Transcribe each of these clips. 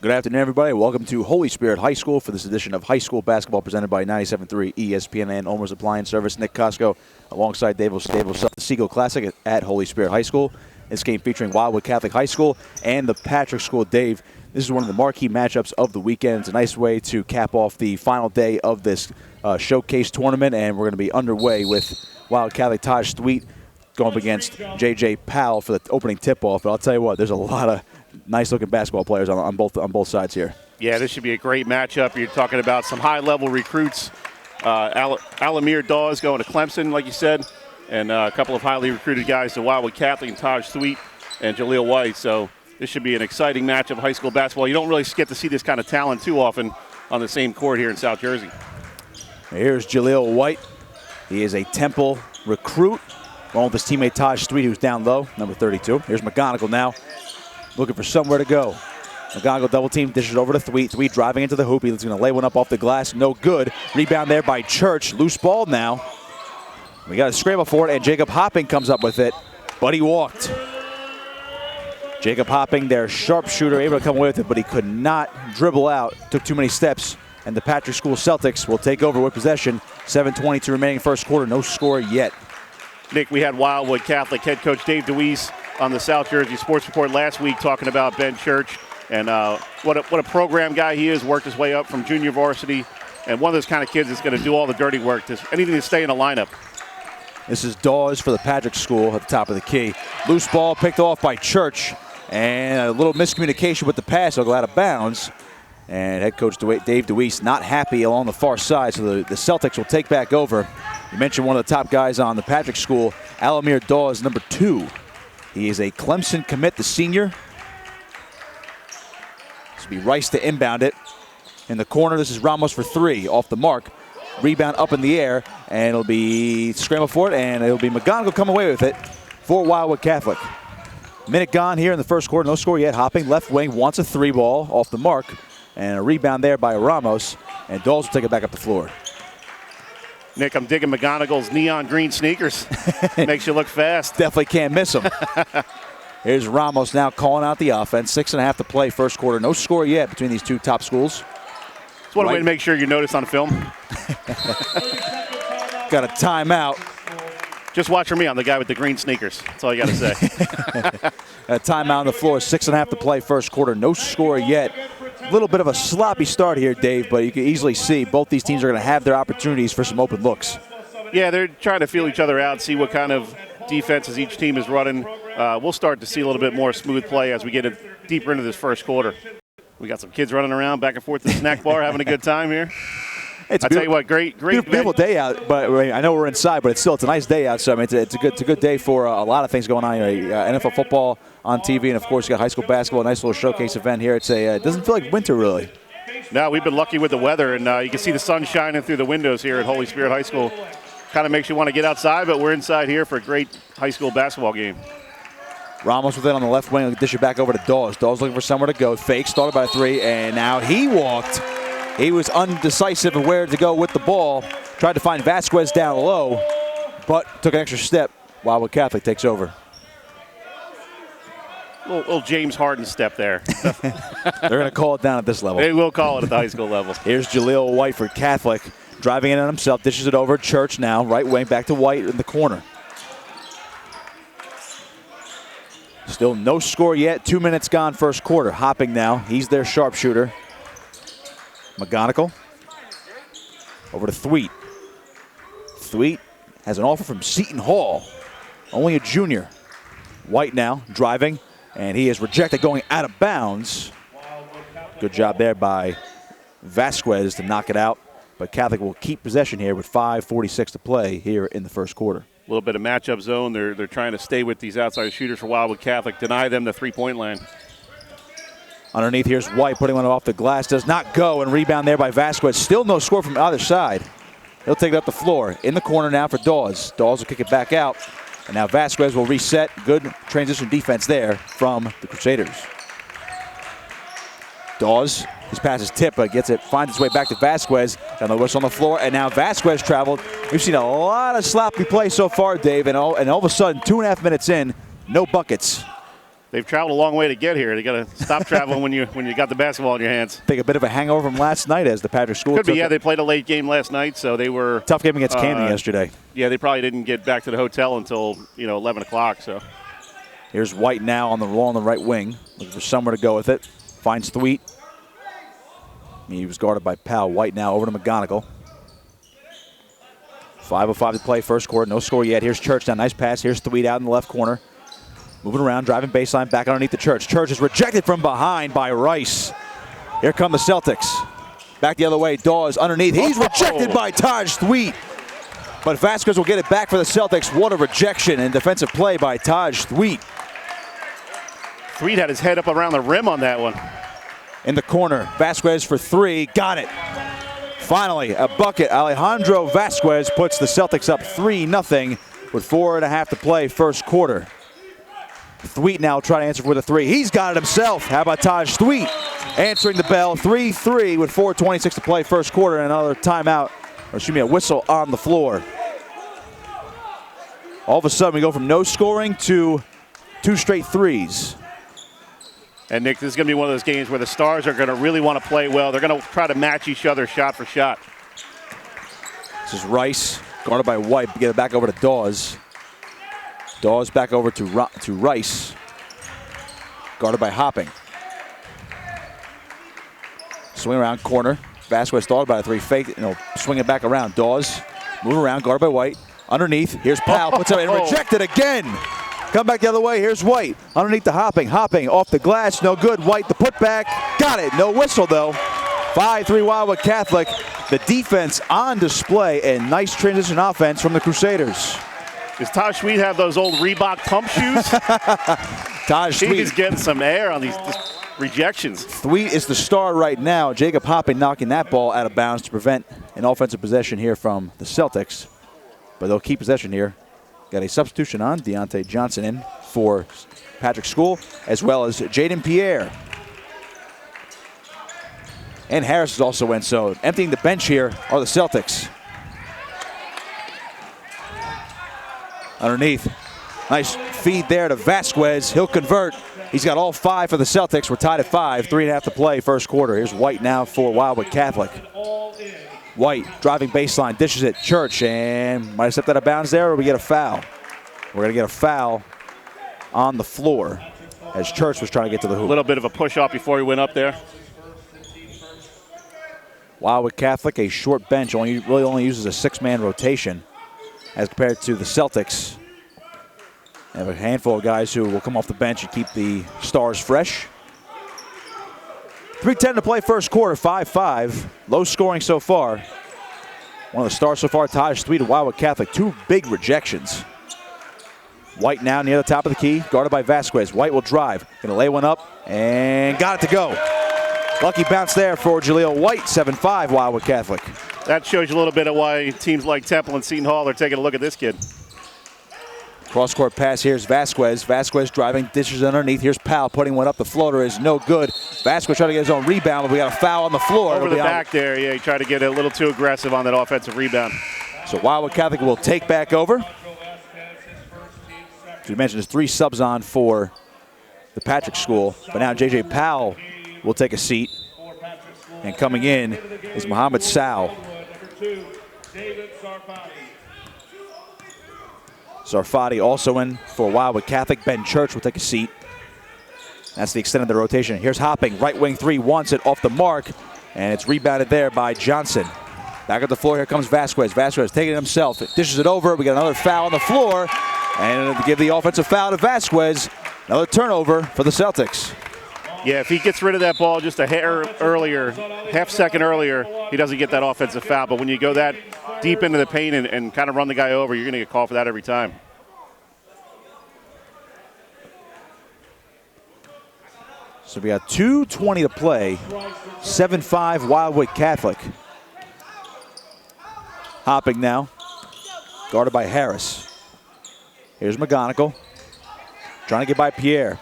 Good afternoon, everybody. Welcome to Holy Spirit High School for this edition of High School Basketball presented by 97.3 ESPN and Omer's Appliance Service. Nick Costco alongside Dave Stable, the SEAGULL Classic at Holy Spirit High School. This game featuring Wildwood Catholic High School and the Patrick School. Dave, this is one of the marquee matchups of the weekend. It's a nice way to cap off the final day of this showcase tournament, and we're going to be underway with Wildwood Catholic Taj Thweet going up against J.J. Powell for the opening tip-off. But I'll tell you what, there's a lot of nice-looking basketball players on both sides here. Yeah, this should be a great matchup. You're talking about some high-level recruits. Alamir Dawes going to Clemson, like you said, and a couple of highly recruited guys to Wildwood Catholic and Taj Thweet and Jaleel White. So this should be an exciting matchup of high school basketball. You don't really get to see this kind of talent too often on the same court here in South Jersey. Here's Jaleel White. He is a Temple recruit, along with his teammate Taj Thweet, who's down low, number 32. Here's McGonigal now, looking for somewhere to go. McGonigal double team, dishes over to Thweet. Thweet driving into the hoop. He's going to lay one up off the glass. No good. Rebound there by Church. Loose ball now. We got a scramble for it, and Jacob Hopping comes up with it, but he walked. Jacob Hopping, their sharpshooter, able to come away with it, but he could not dribble out. Took too many steps, and the Patrick School Celtics will take over with possession. 7:22 remaining first quarter. No score yet. Nick, we had Wildwood Catholic head coach Dave DeWeese on the South Jersey Sports Report last week talking about Ben Church and what a program guy he is, worked his way up from junior varsity, and one of those kind of kids that's going to do all the dirty work, anything to stay in the lineup. This is Dawes for the Patrick School at the top of the key. Loose ball picked off by Church, and a little miscommunication with the pass. It'll go out of bounds. And head coach Dave DeWeese not happy along the far side, so the Celtics will take back over. You mentioned one of the top guys on the Patrick School, Alamir Dawes, number 2. He is a Clemson commit, the senior. This will be Rice to inbound it. In the corner, this is Ramos for 3, off the mark. Rebound up in the air, and it'll be scramble for it, and it'll be McGonigal come away with it for Wildwood Catholic. Minute gone here in the first quarter, no score yet. Hopping left wing wants a 3 ball off the mark, and a rebound there by Ramos, and Dawes will take it back up the floor. Nick, I'm digging McGonigal's neon green sneakers. Makes you look fast. Definitely can't miss him. Here's Ramos now calling out the offense. 6.5 to play first quarter. No score yet between these two top schools. It's one way to make sure you notice on film. Got a timeout. Just watch for me. I'm the guy with the green sneakers. That's all you got to say. A timeout on the floor. 6.5 to play first quarter. No score yet. A little bit of a sloppy start here, Dave, but you can easily see both these teams are going to have their opportunities for some open looks. Yeah, they're trying to feel each other out, see what kind of defenses each team is running. We'll start to see a little bit more smooth play as we get deeper into this first quarter. We got some kids running around back and forth to the snack bar, having a good time here. I tell you what, great beautiful day out. But I know we're inside, but it's a nice day out. So I mean, it's a good day for a lot of things going on. NFL football on TV, and of course you got high school basketball. A nice little showcase event here. It doesn't feel like winter really. No, we've been lucky with the weather, and you can see the sun shining through the windows here at Holy Spirit High School. Kind of makes you want to get outside, but we're inside here for a great high school basketball game. Ramos with it on the left wing. Dish it back over to Dawes. Dawes looking for somewhere to go. Fake, started by 3, and now he walked. He was undecisive of where to go with the ball. Tried to find Vasquez down low, but took an extra step. Wildwood Catholic takes over. Little James Harden step there. They're going to call it down at this level. They will call it at the high school level. Here's Jaleel White for Catholic. Driving in on himself. Dishes it over. Church now. Right wing back to White in the corner. Still no score yet. 2 minutes gone first quarter. Hopping now. He's their sharpshooter. McGonigal over to Thweet. Thweet has an offer from Seton Hall. Only a junior. White now driving, and he is rejected going out of bounds. Good job there by Vasquez to knock it out. But Catholic will keep possession here with 5:46 to play here in the first quarter. A little bit of matchup zone. They're trying to stay with these outside shooters for Wildwood Catholic, deny them the three-point line. Underneath, here's White putting one off the glass. Does not go, and rebound there by Vasquez. Still no score from either side. He'll take it up the floor. In the corner now for Dawes. Dawes will kick it back out. And now Vasquez will reset. Good transition defense there from the Crusaders. Dawes, his pass is tipped, but gets it, finds its way back to Vasquez. Got the whistle on the floor, and now Vasquez traveled. We've seen a lot of sloppy play so far, Dave, and all of a sudden, 2.5 minutes in, no buckets They've traveled a long way to get here. They got to stop traveling when you got the basketball in your hands. I think a bit of a hangover from last night as the Patrick School could be. Yeah, they played a late game last night, so they were tough game against Camden yesterday. Yeah, they probably didn't get back to the hotel until 11 o'clock. So here's White now on the right wing, looking for somewhere to go with it. Finds Thweet. He was guarded by Powell. White now over to McGonigal. 5:05 to play, first quarter. No score yet. Here's Church now. Nice pass. Here's Thweet out in the left corner. Moving around, driving baseline, back underneath the Church. Church is rejected from behind by Rice. Here come the Celtics. Back the other way. Dawes underneath. He's rejected by Taj Thweet. But Vasquez will get it back for the Celtics. What a rejection and defensive play by Taj Thweet. Thweet had his head up around the rim on that one. In the corner, Vasquez for three. Got it. Finally, a bucket. Alejandro Vasquez puts the Celtics up 3-0 with 4.5 to play first quarter. Thweet now trying to answer for the three. He's got it himself. How about Taj Thweet answering the bell? 3-3 with 4:26 to play first quarter and another timeout, or excuse me, a whistle on the floor. All of a sudden we go from no scoring to 2 straight threes. And Nick, this is going to be one of those games where the Stars are going to really want to play well. They're going to try to match each other shot for shot. This is Rice, guarded by White. Get it back over to Dawes. Dawes back over to Rice, guarded by Hopping. Swing around corner. Vasquez thought about a three. Fake, swing it back around. Dawes, move around, guarded by White. Underneath, here's Powell, puts it in, rejected again. Come back the other way, here's White. Underneath the Hopping off the glass, no good. White, the putback, got it. No whistle though. 5-3 Wildwood Catholic. The defense on display and nice transition offense from the Crusaders. Does Taj Thweet have those old Reebok pump shoes? Taj Thweet is getting some air on these rejections. Thweet is the star right now. Jacob Hopping knocking that ball out of bounds to prevent an offensive possession here from the Celtics. But they'll keep possession here. Got a substitution on. Deontay Johnson in for Patrick School, as well as Jaden Pierre. And Harris is also in, so emptying the bench here are the Celtics. Underneath, nice feed there to Vasquez. He'll convert. He's got all 5 for the Celtics. We're tied at 5, 3.5 to play first quarter. Here's White now for Wildwood Catholic. White driving baseline, dishes it. Church, and might have stepped out of bounds there, or we get a foul. We're going to get a foul on the floor as Church was trying to get to the hoop. A little bit of a push off before he went up there. Wildwood Catholic, a short bench, really only uses a 6-man rotation as compared to the Celtics. They have a handful of guys who will come off the bench and keep the Stars fresh. 3:10 to play first quarter, 5-5. Low scoring so far. One of the Stars so far, Taj Thweet of Wildwood Catholic. 2 big rejections. White now near the top of the key, guarded by Vasquez. White will drive, gonna lay one up, and got it to go. Lucky bounce there for Jaleel White, 7-5 Wildwood Catholic. That shows you a little bit of why teams like Temple and Seton Hall are taking a look at this kid. Cross-court pass, here's Vasquez. Vasquez driving, dishes underneath. Here's Powell putting one up. The floater is no good. Vasquez trying to get his own rebound, but we got a foul on the floor. Over the back there, yeah, he tried to get a little too aggressive on that offensive rebound. So Wildwood Catholic will take back over. As we mentioned, there's 3 subs on for the Patrick School, but now J.J. Powell will take a seat. And coming in is Muhammad Sow. Zarfati also in for Wildwood Catholic. Ben Church will take a seat. That's the extent of the rotation. Here's Hopping, right wing 3, wants it off the mark, and it's rebounded there by Johnson. Back at the floor, here comes Vasquez. Vasquez taking it himself, dishes it over. We got another foul on the floor, and to give the offensive foul to Vasquez. Another turnover for the Celtics. Yeah, if he gets rid of that ball just a hair earlier, half second earlier, he doesn't get that offensive foul. But when you go that deep into the paint and kind of run the guy over, you're going to get called for that every time. So we got 2:20 to play. 7-5 Wildwood Catholic. Hopping now, guarded by Harris. Here's McGonigal, trying to get by Pierre.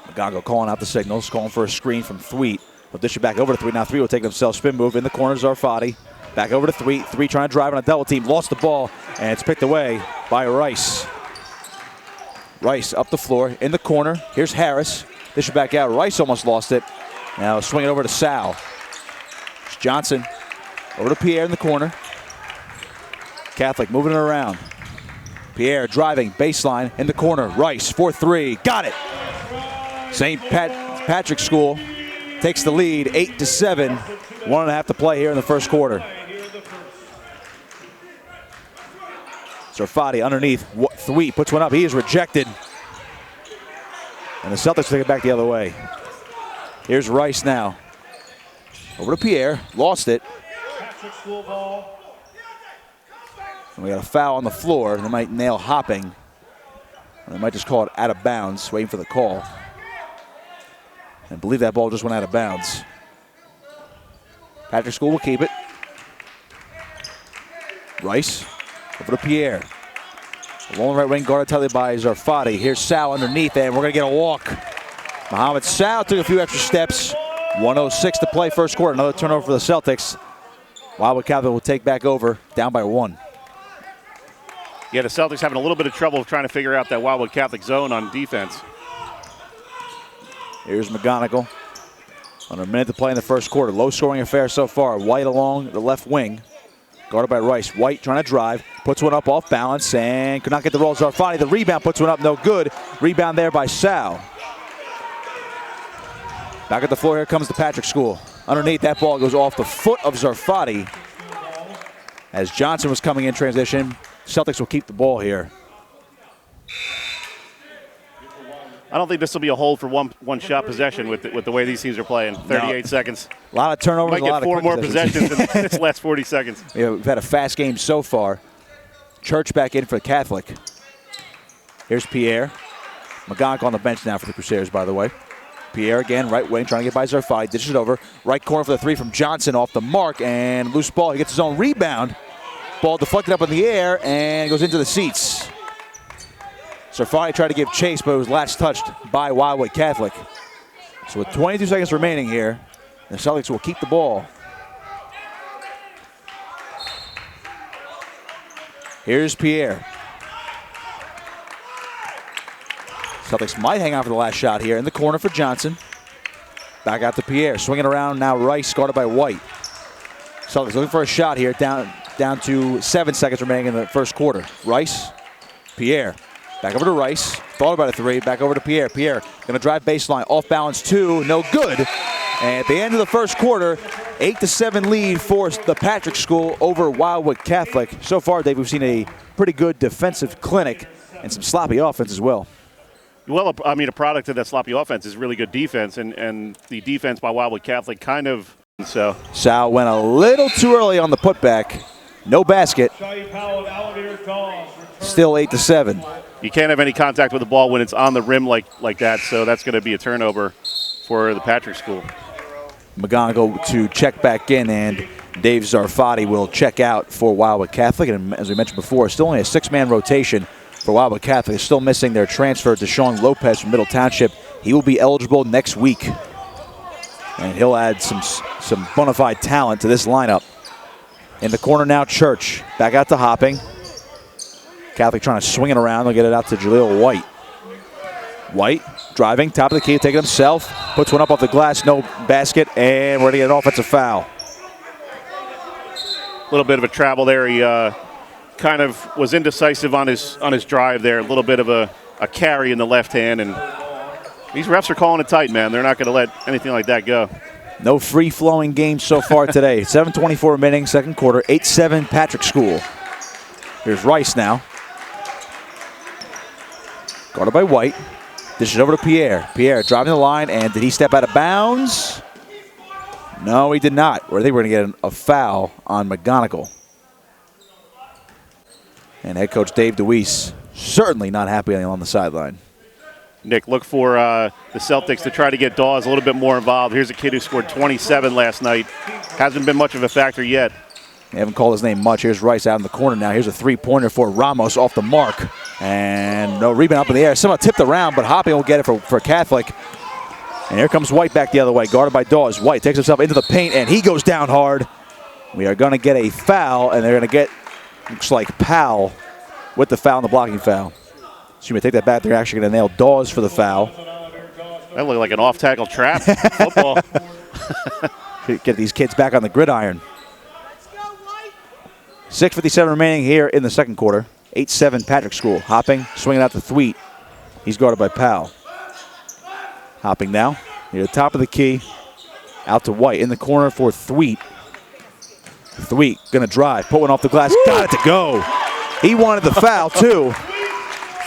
McGonigal calling out the signals, calling for a screen from Thweet. He'll dish it back over to Thweet. Now Thweet will take himself, spin move in the corner, Zarfati. Back over to Three. Three trying to drive on a double team. Lost the ball, and it's picked away by Rice. Rice up the floor in the corner. Here's Harris. Dish it back out. Rice almost lost it. Now swing it over to Sal. It's Johnson over to Pierre in the corner. Catholic moving it around. Pierre driving baseline in the corner. Rice 4-3. Got it. St. Patrick's School takes the lead 8-7. 1.5 to play here in the first quarter. Zarfati underneath. Three puts one up. He is rejected. And the Celtics take it back the other way. Here's Rice now. Over to Pierre. Lost it. And we got a foul on the floor. They might nail hopping. Or they might just call it out of bounds, waiting for the call. I believe that ball just went out of bounds. Patrick School will keep it. Rice over to Pierre. Along the right wing, guarded tightly by Zarfati. Here's Sal underneath, and we're going to get a walk. Mohamed Sal took a few extra steps. 1:06 to play first quarter. Another turnover for the Celtics. Wildwood Catholic will take back over, down by 1. Yeah, the Celtics having a little bit of trouble trying to figure out that Wildwood Catholic zone on defense. Here's McGonigal. Under a minute to play in the first quarter. Low-scoring affair so far. White along the left wing. Guarded by Rice. White trying to drive. Puts one up off balance and could not get the roll. Zarfati, the rebound, puts one up, no good. Rebound there by Sal. Back at the floor, here comes the Patrick School. Underneath, that ball goes off the foot of Zarfati. As Johnson was coming in transition, Celtics will keep the ball here. I don't think this will be a hold for one shot possession with the way these teams are playing. 38 seconds. A lot of turnovers. Might get 4 more possessions in this last 40 seconds. Yeah, we've had a fast game so far. Church back in for the Catholic. Here's Pierre. McGonigal on the bench now for the Crusaders, by the way. Pierre again, right wing, trying to get by Zarfati. Dishes it over. Right corner for the three from Johnson off the mark. And loose ball. He gets his own rebound. Ball deflected up in the air and goes into the seats. Zarfati tried to give chase, but it was last touched by Wildwood Catholic. So with 22 seconds remaining here, the Celtics will keep the ball. Here's Pierre. Celtics might hang out for the last shot here in the corner for Johnson. Back out to Pierre. Swinging around now, Rice guarded by White. Celtics looking for a shot here, down to 7 seconds remaining in the first quarter. Rice, Pierre. Back over to Rice. Thought about a three. Back over to Pierre. Pierre going to drive baseline. Off balance, 2. No good. And at the end of the first quarter, 8-7 lead for the Patrick School over Wildwood Catholic. So far, Dave, we've seen a pretty good defensive clinic and some sloppy offense as well. Well, I mean, a product of that sloppy offense is really good defense, and the defense by Wildwood Catholic kind of so. Sal went a little too early on the putback. No basket. Still 8-7. You can't have any contact with the ball when it's on the rim like that, so that's going to be a turnover for the Patrick School. McGonigal to check back in, and Dave Zarfati will check out for Wildwood Catholic. And as we mentioned before, still only a 6-man rotation for Wildwood Catholic. They're still missing their transfer to Sean Lopez from Middle Township. He will be eligible next week, and he'll add some bona fide talent to this lineup. In the corner now, Church. Back out to Hopping. Catholic trying to swing it around. They'll get it out to Jaleel White. White driving, top of the key, taking himself. Puts one up off the glass, no basket, and we're going to get an offensive foul. A little bit of a travel there. He kind of was indecisive on his drive there. A little bit of a carry in the left hand, and these refs are calling it tight, man. They're not going to let anything like that go. No free-flowing game so far today. 7:24 remaining, second quarter. 8-7 Patrick School. Here's Rice now. Guarded by White. Dish it over to Pierre. Pierre driving the line, and did he step out of bounds? No, he did not. I think we're going to get a foul on McGonigal. And head coach Dave DeWeese certainly not happy on the sideline. Nick, look for the Celtics to try to get Dawes a little bit more involved. Here's a kid who scored 27 last night. Hasn't been much of a factor yet. They haven't called his name much. Here's Rice out in the corner now. Here's a three-pointer for Ramos off the mark. And no rebound up in the air. Somehow tipped around, but Hopping will get it for Catholic. And here comes White back the other way, guarded by Dawes. White takes himself into the paint, and he goes down hard. We are going to get a foul, and they're going to get, looks like, Powell with the foul and the blocking foul. So you may take that back. They're actually going to nail Dawes for the foul. That looked like an off-tackle trap football. Get these kids back on the gridiron. 6:57 remaining here in the second quarter. 8-7 Patrick School. Hopping, swinging out to Thweet. He's guarded by Powell. Hopping now. Near the top of the key. Out to White. In the corner for Thweet. Thweet going to drive. Put one off the glass. Got it to go. He wanted the foul, too.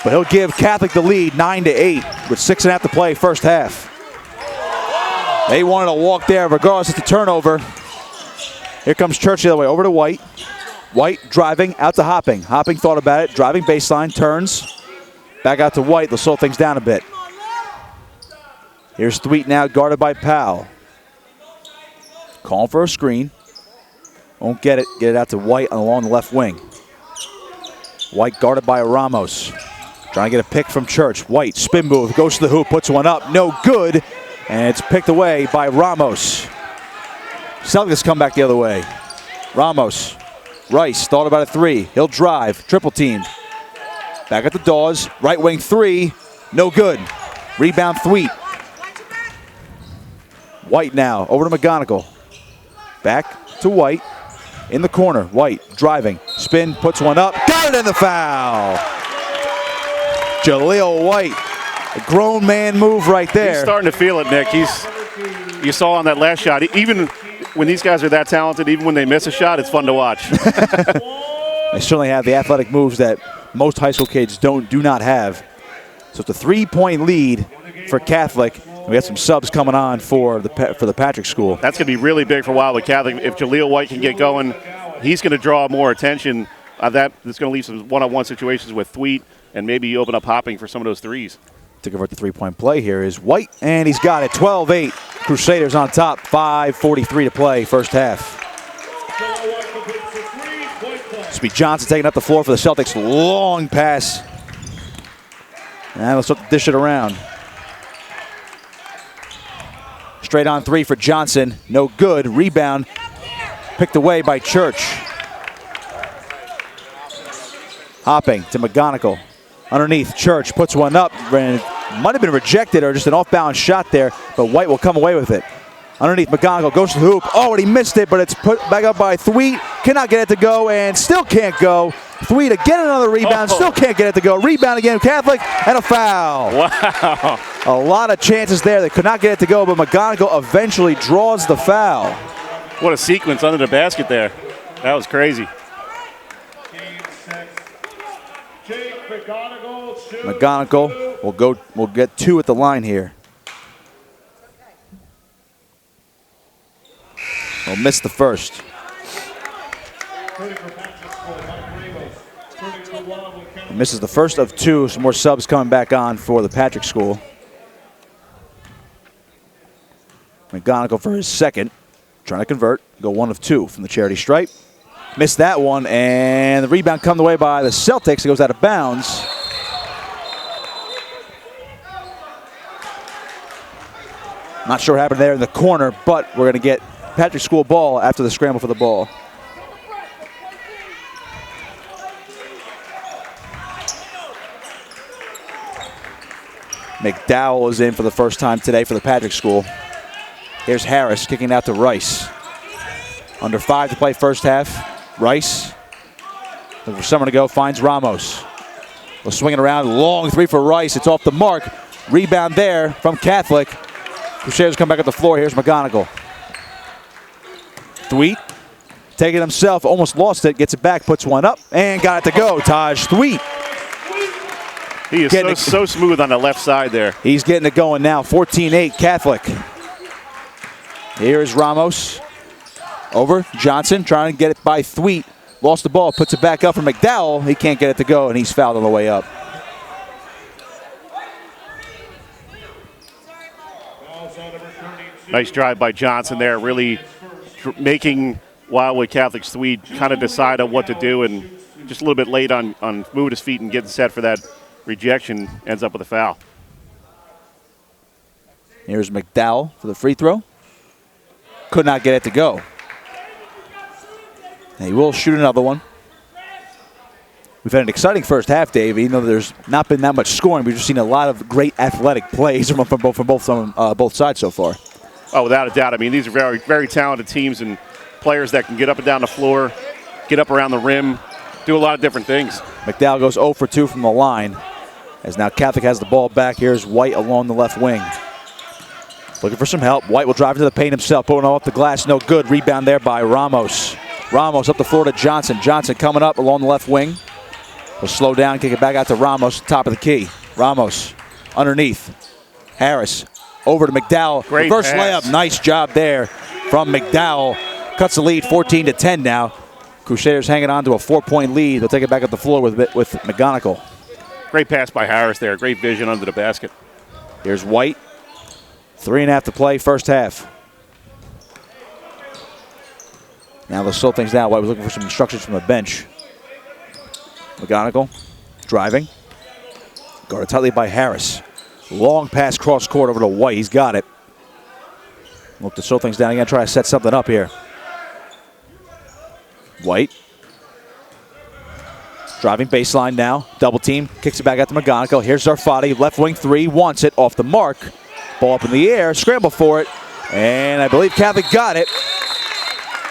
But he'll give Catholic the lead 9-8 with 6.5 to play first half. They wanted to walk there regardless of the turnover. Here comes Church the other way. Over to White. White driving out to Hopping. Hopping thought about it. Driving baseline. Turns. Back out to White. They'll slow things down a bit. Here's Thweet now guarded by Powell. Calling for a screen. Won't get it. Get it out to White along the left wing. White guarded by Ramos. Trying to get a pick from Church. White, spin move, goes to the hoop, puts one up. No good. And it's picked away by Ramos. Celtics come back the other way. Ramos. Rice thought about a three. He'll drive. Triple teamed. Back at the Dawes. Right wing three. No good. Rebound Thweet. White now. Over to McGonigal. Back to White. In the corner. White driving. Spin. Puts one up. Got it in the foul. Jaleel White. A grown man move right there. He's starting to feel it, Nick. You saw on that last shot. Even when these guys are that talented, even when they miss a shot, it's fun to watch. They certainly have the athletic moves that most high school kids do not have. So it's a 3-point lead for Catholic. We got some subs coming on for the Patrick School. That's going to be really big for Wildwood Catholic. If Jaleel White can get going, he's going to draw more attention. That's going to leave some one-on-one situations with Thweet, and maybe you open up Hopping for some of those threes. To convert the three-point play here is White, and he's got it. 12-8. Crusaders on top. 5:43 to play first half. This will be Johnson taking up the floor for the Celtics. Long pass. And they'll start to dish it around. Straight on three for Johnson. No good. Rebound picked away by Church. Hopping to McGonigal. Underneath, Church puts one up. Might have been rejected or just an off-balance shot there, but White will come away with it. Underneath, McGonigal goes to the hoop. Oh, and he missed it, but it's put back up by Thweet. Cannot get it to go and still can't go. Thweet again, another rebound. Still can't get it to go. Rebound again, Catholic, and a foul. Wow. A lot of chances there. They could not get it to go, but McGonigal eventually draws the foul. What a sequence under the basket there. That was crazy. McGonigal will get two at the line here. He'll miss the first. He misses the first of two. Some more subs coming back on for the Patrick School. McGonigal for his second. Trying to convert. Go 1 of 2 from the charity stripe. Missed that one, and the rebound come away by the Celtics. It goes out of bounds. Not sure what happened there in the corner, but we're going to get Patrick School ball after the scramble for the ball. McDowell is in for the first time today for the Patrick School. Here's Harris kicking out to Rice. Under 5 to play first half. Rice, looking for someone to go, finds Ramos. We'll swing it around, long three for Rice. It's off the mark. Rebound there from Catholic. Crusaders come back at the floor. Here's McGonigal. Thweet, taking it himself, almost lost it, gets it back, puts one up, and got it to go. Taj Thweet. He is so smooth on the left side there. He's getting it going now. 14-8 Catholic. Here's Ramos. Over, Johnson trying to get it by Thweet. Lost the ball, puts it back up for McDowell. He can't get it to go, and he's fouled on the way up. Nice drive by Johnson there, really making Wildwood Catholic's Thweet kind of decide on what to do, and just a little bit late on moving his feet and getting set for that rejection, ends up with a foul. Here's McDowell for the free throw. Could not get it to go. And he will shoot another one. We've had an exciting first half, Dave. Even though there's not been that much scoring, we've just seen a lot of great athletic plays from both sides so far. Oh, without a doubt. I mean, these are very, very talented teams and players that can get up and down the floor, get up around the rim, do a lot of different things. McDowell goes 0 for 2 from the line. As now Catholic has the ball back. Here's White along the left wing. Looking for some help. White will drive into the paint himself, pulling off the glass. No good. Rebound there by Ramos. Ramos up the floor to Johnson. Johnson coming up along the left wing. Will slow down, kick it back out to Ramos, top of the key. Ramos underneath. Harris over to McDowell. Great Reverse pass. layup. Nice job there from McDowell. Cuts the lead 14-10 now. Crusaders hanging on to a 4-point lead. They'll take it back up the floor with McGonigal. Great pass by Harris there. Great vision under the basket. Here's White. 3.5 to play, first half. Now they'll slow things down. White was looking for some instructions from the bench. McGonigal driving. Guarded tightly by Harris. Long pass cross court over to White. He's got it. Look to slow things down again. Try to set something up here. White. Driving baseline now. Double team. Kicks it back out to McGonigal. Here's Zarfati. Left wing three. Wants it. Off the mark. Ball up in the air. Scramble for it. And I believe Catholic got it.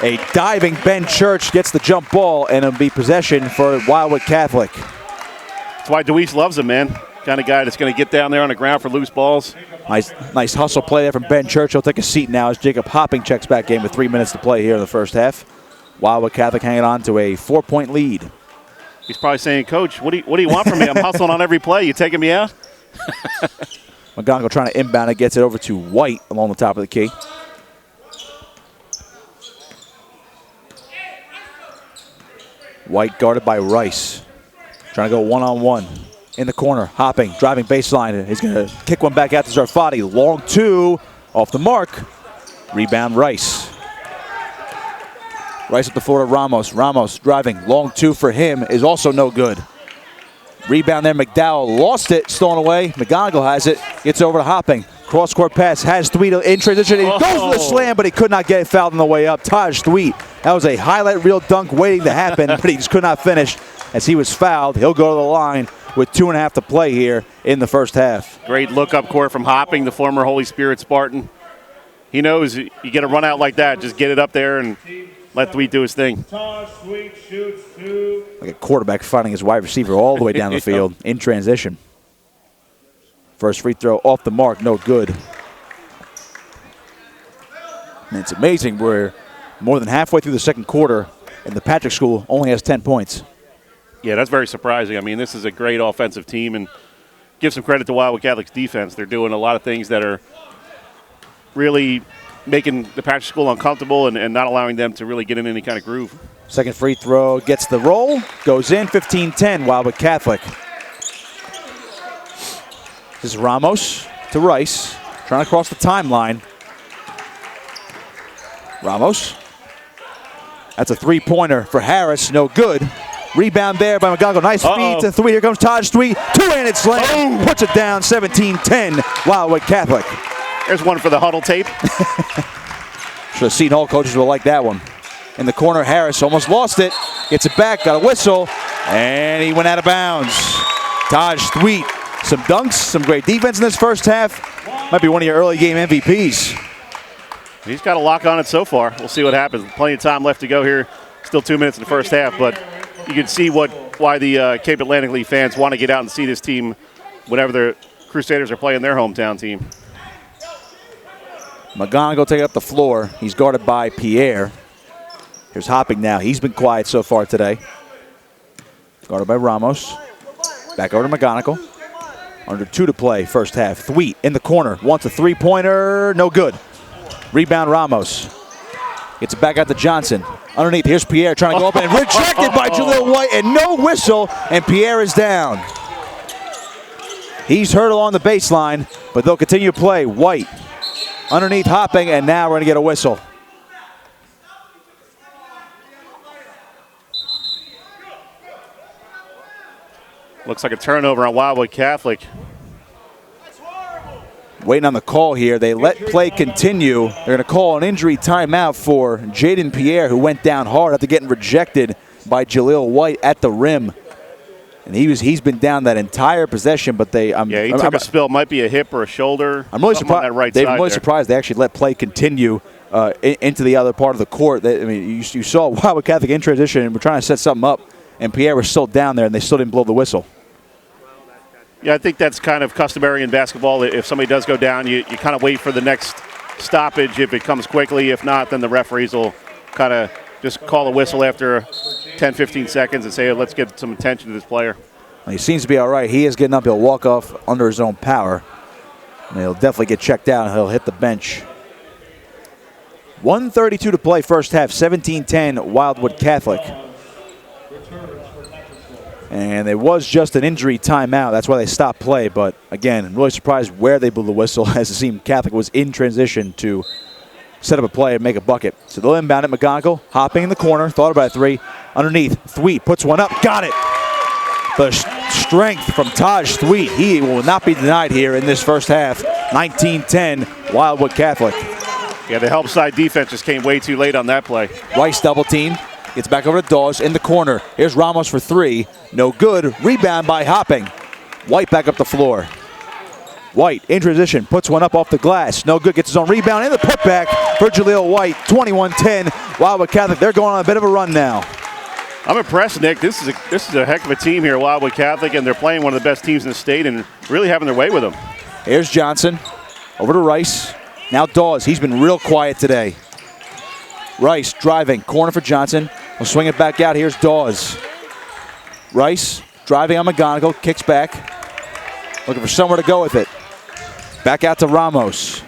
A diving Ben Church gets the jump ball, and it'll be possession for Wildwood Catholic. That's why Deweese loves him, man. Kind of guy that's going to get down there on the ground for loose balls. Nice hustle play there from Ben Church. He'll take a seat now as Jacob Hopping checks back in with 3 minutes to play here in the first half. Wildwood Catholic hanging on to a 4-point lead. He's probably saying, Coach, what do you want from me? I'm hustling on every play. You taking me out? McGonigal trying to inbound it, gets it over to White along the top of the key. White guarded by Rice. Trying to go one-on-one. In the corner, Hopping, driving baseline. He's going to kick one back out to Zarfati. Long two, off the mark. Rebound, Rice. Rice up the floor to Ramos. Ramos driving. Long two for him is also no good. Rebound there, McDowell lost it, stolen away. McGonigal has it, gets over to Hopping. Cross-court pass, has Thweet in transition. He goes for the slam, but he could not get it fouled on the way up. Taj Thweet, that was a highlight reel dunk waiting to happen, but he just could not finish as he was fouled. He'll go to the line with 2.5 to play here in the first half. Great look-up court from Hopping, the former Holy Spirit Spartan. He knows you get a run out like that, just get it up there and let Thweet do his thing. Like a quarterback finding his wide receiver all the way down the field in transition. First free throw off the mark, no good. And it's amazing, we're more than halfway through the second quarter, and the Patrick School only has 10 points. Yeah, that's very surprising. I mean, this is a great offensive team, and give some credit to Wildwood Catholic's defense. They're doing a lot of things that are really making the Patrick School uncomfortable and not allowing them to really get in any kind of groove. Second free throw gets the roll, goes in, 15-10, Wildwood Catholic. This is Ramos to Rice, trying to cross the timeline. Ramos. That's a three-pointer for Harris, no good. Rebound there by McGonigal. Nice feed to Thweet. Here comes Taj Thweet. Two-handed slam. Puts it down, 17-10, Wildwood Catholic. There's one for the huddle tape. Should have seen Hall coaches will like that one. In the corner, Harris almost lost it. Gets it back, got a whistle, and he went out of bounds. Taj Thweet. Some dunks, some great defense in this first half. Might be one of your early game MVPs. He's got a lock on it so far. We'll see what happens. Plenty of time left to go here. Still 2 minutes in the first half, but you can see why the Cape Atlantic League fans want to get out and see this team whenever the Crusaders are playing their hometown team. McGonigal taking up the floor. He's guarded by Pierre. Here's Hopping now. He's been quiet so far today. Guarded by Ramos. Back over to McGonigal. Under 2 to play, first half. Thweet in the corner. Wants a three-pointer. No good. Rebound Ramos. Gets it back out to Johnson. Underneath, here's Pierre trying to go up and rejected by Jaleel White, and no whistle, and Pierre is down. He's hurt along the baseline, but they'll continue to play. White underneath Hopping, and now we're going to get a whistle. Looks like a turnover on Wildwood Catholic. Waiting on the call here. They let play continue. They're going to call an injury timeout for Jaden Pierre, who went down hard after getting rejected by Jaleel White at the rim. And he's been down that entire possession, but he took a spill. Might be a hip or a shoulder. I'm really surprised. I'm really surprised they actually let play continue into the other part of the court. You saw Wildwood Catholic in transition, and we're trying to set something up, and Pierre was still down there, and they still didn't blow the whistle. Yeah, I think that's kind of customary in basketball. If somebody does go down, you kind of wait for the next stoppage if it comes quickly. If not, then the referees will kind of just call a whistle after 10, 15 seconds and say, oh, let's get some attention to this player. He seems to be all right. He is getting up. He'll walk off under his own power. And he'll definitely get checked out, and he'll hit the bench. 1:32 to play first half, 17-10 Wildwood Catholic. And it was just an injury timeout. That's why they stopped play. But, again, I'm really surprised where they blew the whistle, as it seemed Catholic was in transition to set up a play and make a bucket. So they'll inbound it. McGonigal hopping in the corner. Thought about a three. Underneath. Thweet puts one up. Got it. The strength from Taj Thweet. He will not be denied here in this first half. 19-10 Wildwood Catholic. Yeah, the help side defense just came way too late on that play. Rice double team. Gets back over to Dawes in the corner. Here's Ramos for three. No good. Rebound by Hopping. White back up the floor. White in transition. Puts one up off the glass. No good. Gets his own rebound. And the putback for Jaleel White. 21-10. Wildwood Catholic. They're going on a bit of a run now. I'm impressed, Nick. This is a heck of a team here, Wildwood Catholic, and they're playing one of the best teams in the state and really having their way with them. Here's Johnson. Over to Rice. Now Dawes. He's been real quiet today. Rice driving. Corner for Johnson. We'll swing it back out. Here's Dawes. Rice driving on McGonigal. Kicks back. Looking for somewhere to go with it. Back out to Ramos.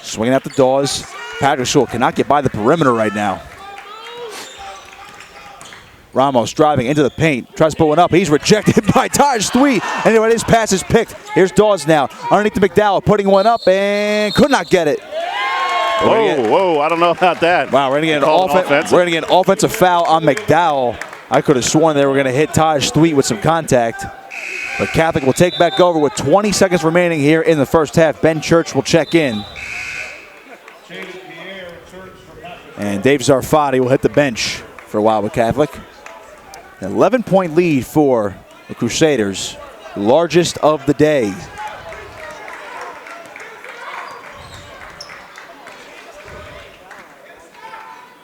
Swinging out to Dawes. Patrick School cannot get by the perimeter right now. Ramos driving into the paint. Tries to put one up. He's rejected by Taj Thweet. Anyway, his pass is picked. Here's Dawes now. Underneath the McDowell. Putting one up and could not get it. Whoa, I don't know about that. Wow, we're going to get an offensive foul on McDowell. I could have sworn they were going to hit Taj Thweet with some contact. But Catholic will take back over with 20 seconds remaining here in the first half. Ben Church will check in. And Dave Zarfati will hit the bench for Wildwood Catholic. An 11-point lead for the Crusaders, largest of the day.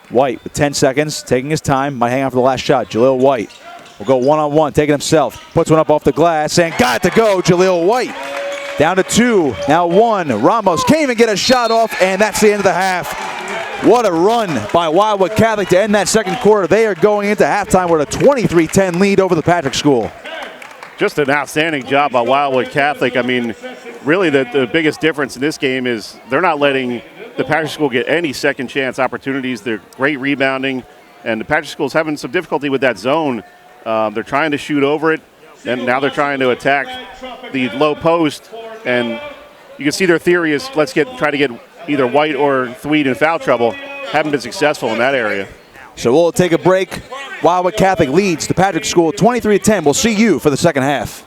White with 10 seconds, taking his time, might hang on for the last shot. Jaleel White will go one-on-one, taking himself. Puts one up off the glass and got it to go. Jaleel White down to two, now one. Ramos can't even get a shot off, and that's the end of the half. What a run by Wildwood Catholic to end that second quarter. They are going into halftime with a 23-10 lead over the Patrick School. Just an outstanding job by Wildwood Catholic. I mean, really the biggest difference in this game is they're not letting the Patrick School get any second chance opportunities. They're great rebounding, and the Patrick School's having some difficulty with that zone. They're trying to shoot over it, and now they're trying to attack the low post. And you can see their theory is try to get either White or Thweet in foul trouble. Haven't been successful in that area. So we'll take a break. Wildwood Catholic leads the Patrick School 23-10. We'll see you for the second half.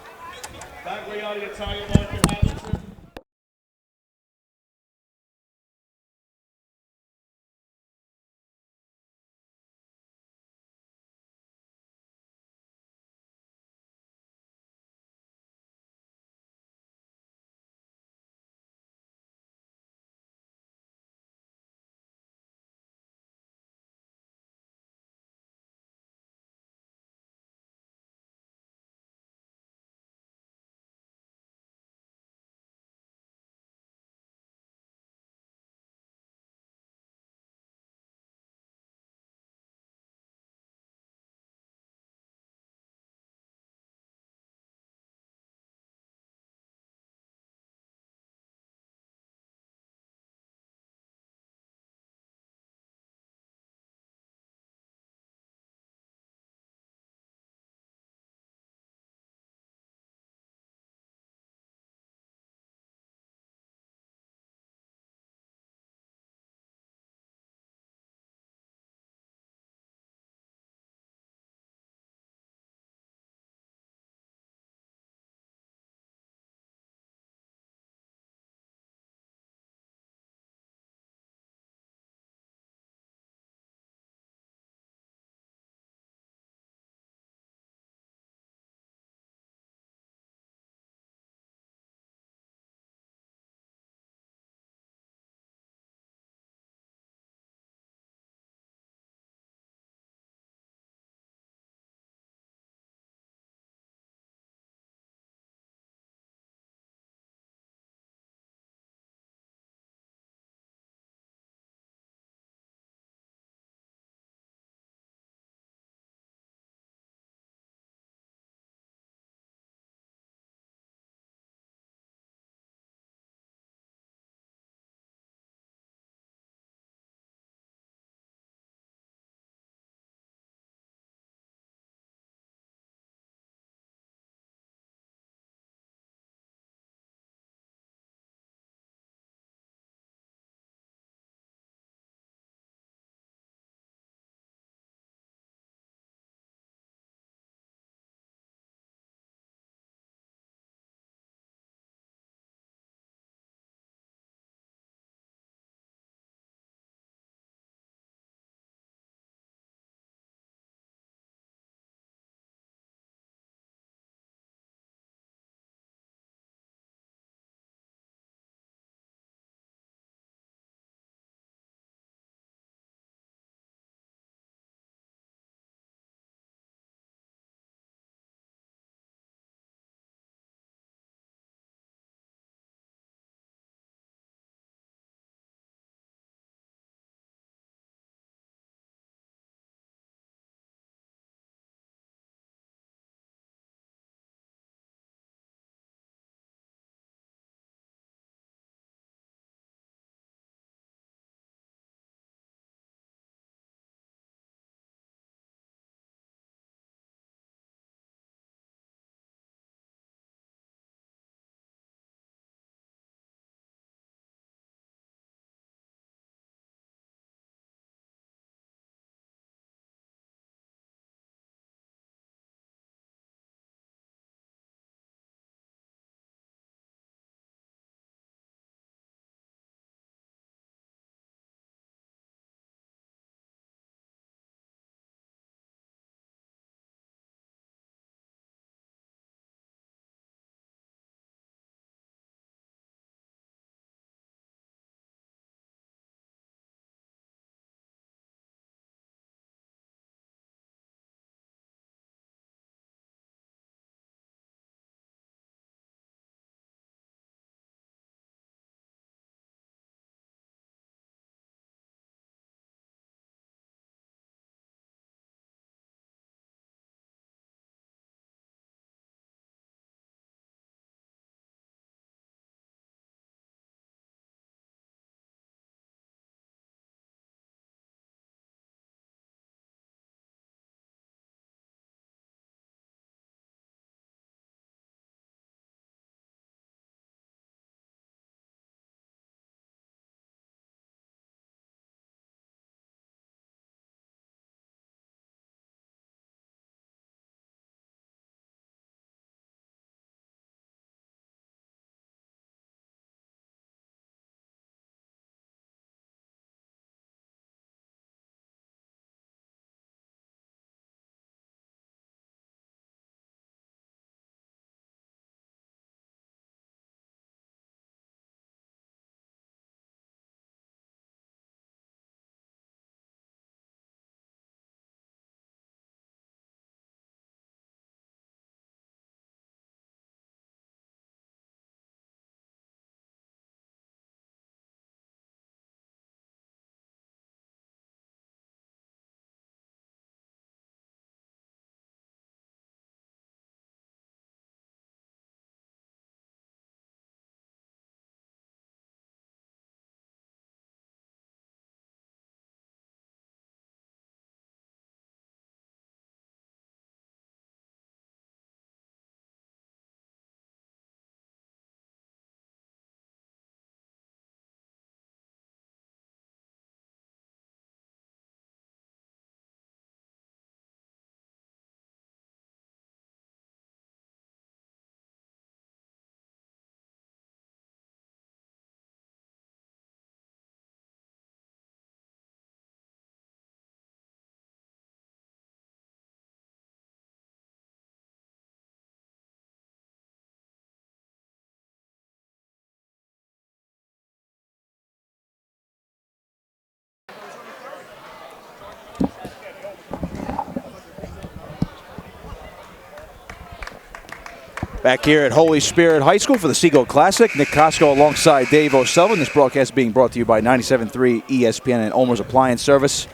Back here at Holy Spirit High School for the SEAGULL Classic. Nick Costco alongside Dave O'Sullivan. This broadcast being brought to you by 97.3 ESPN and Olmer's Appliance Service.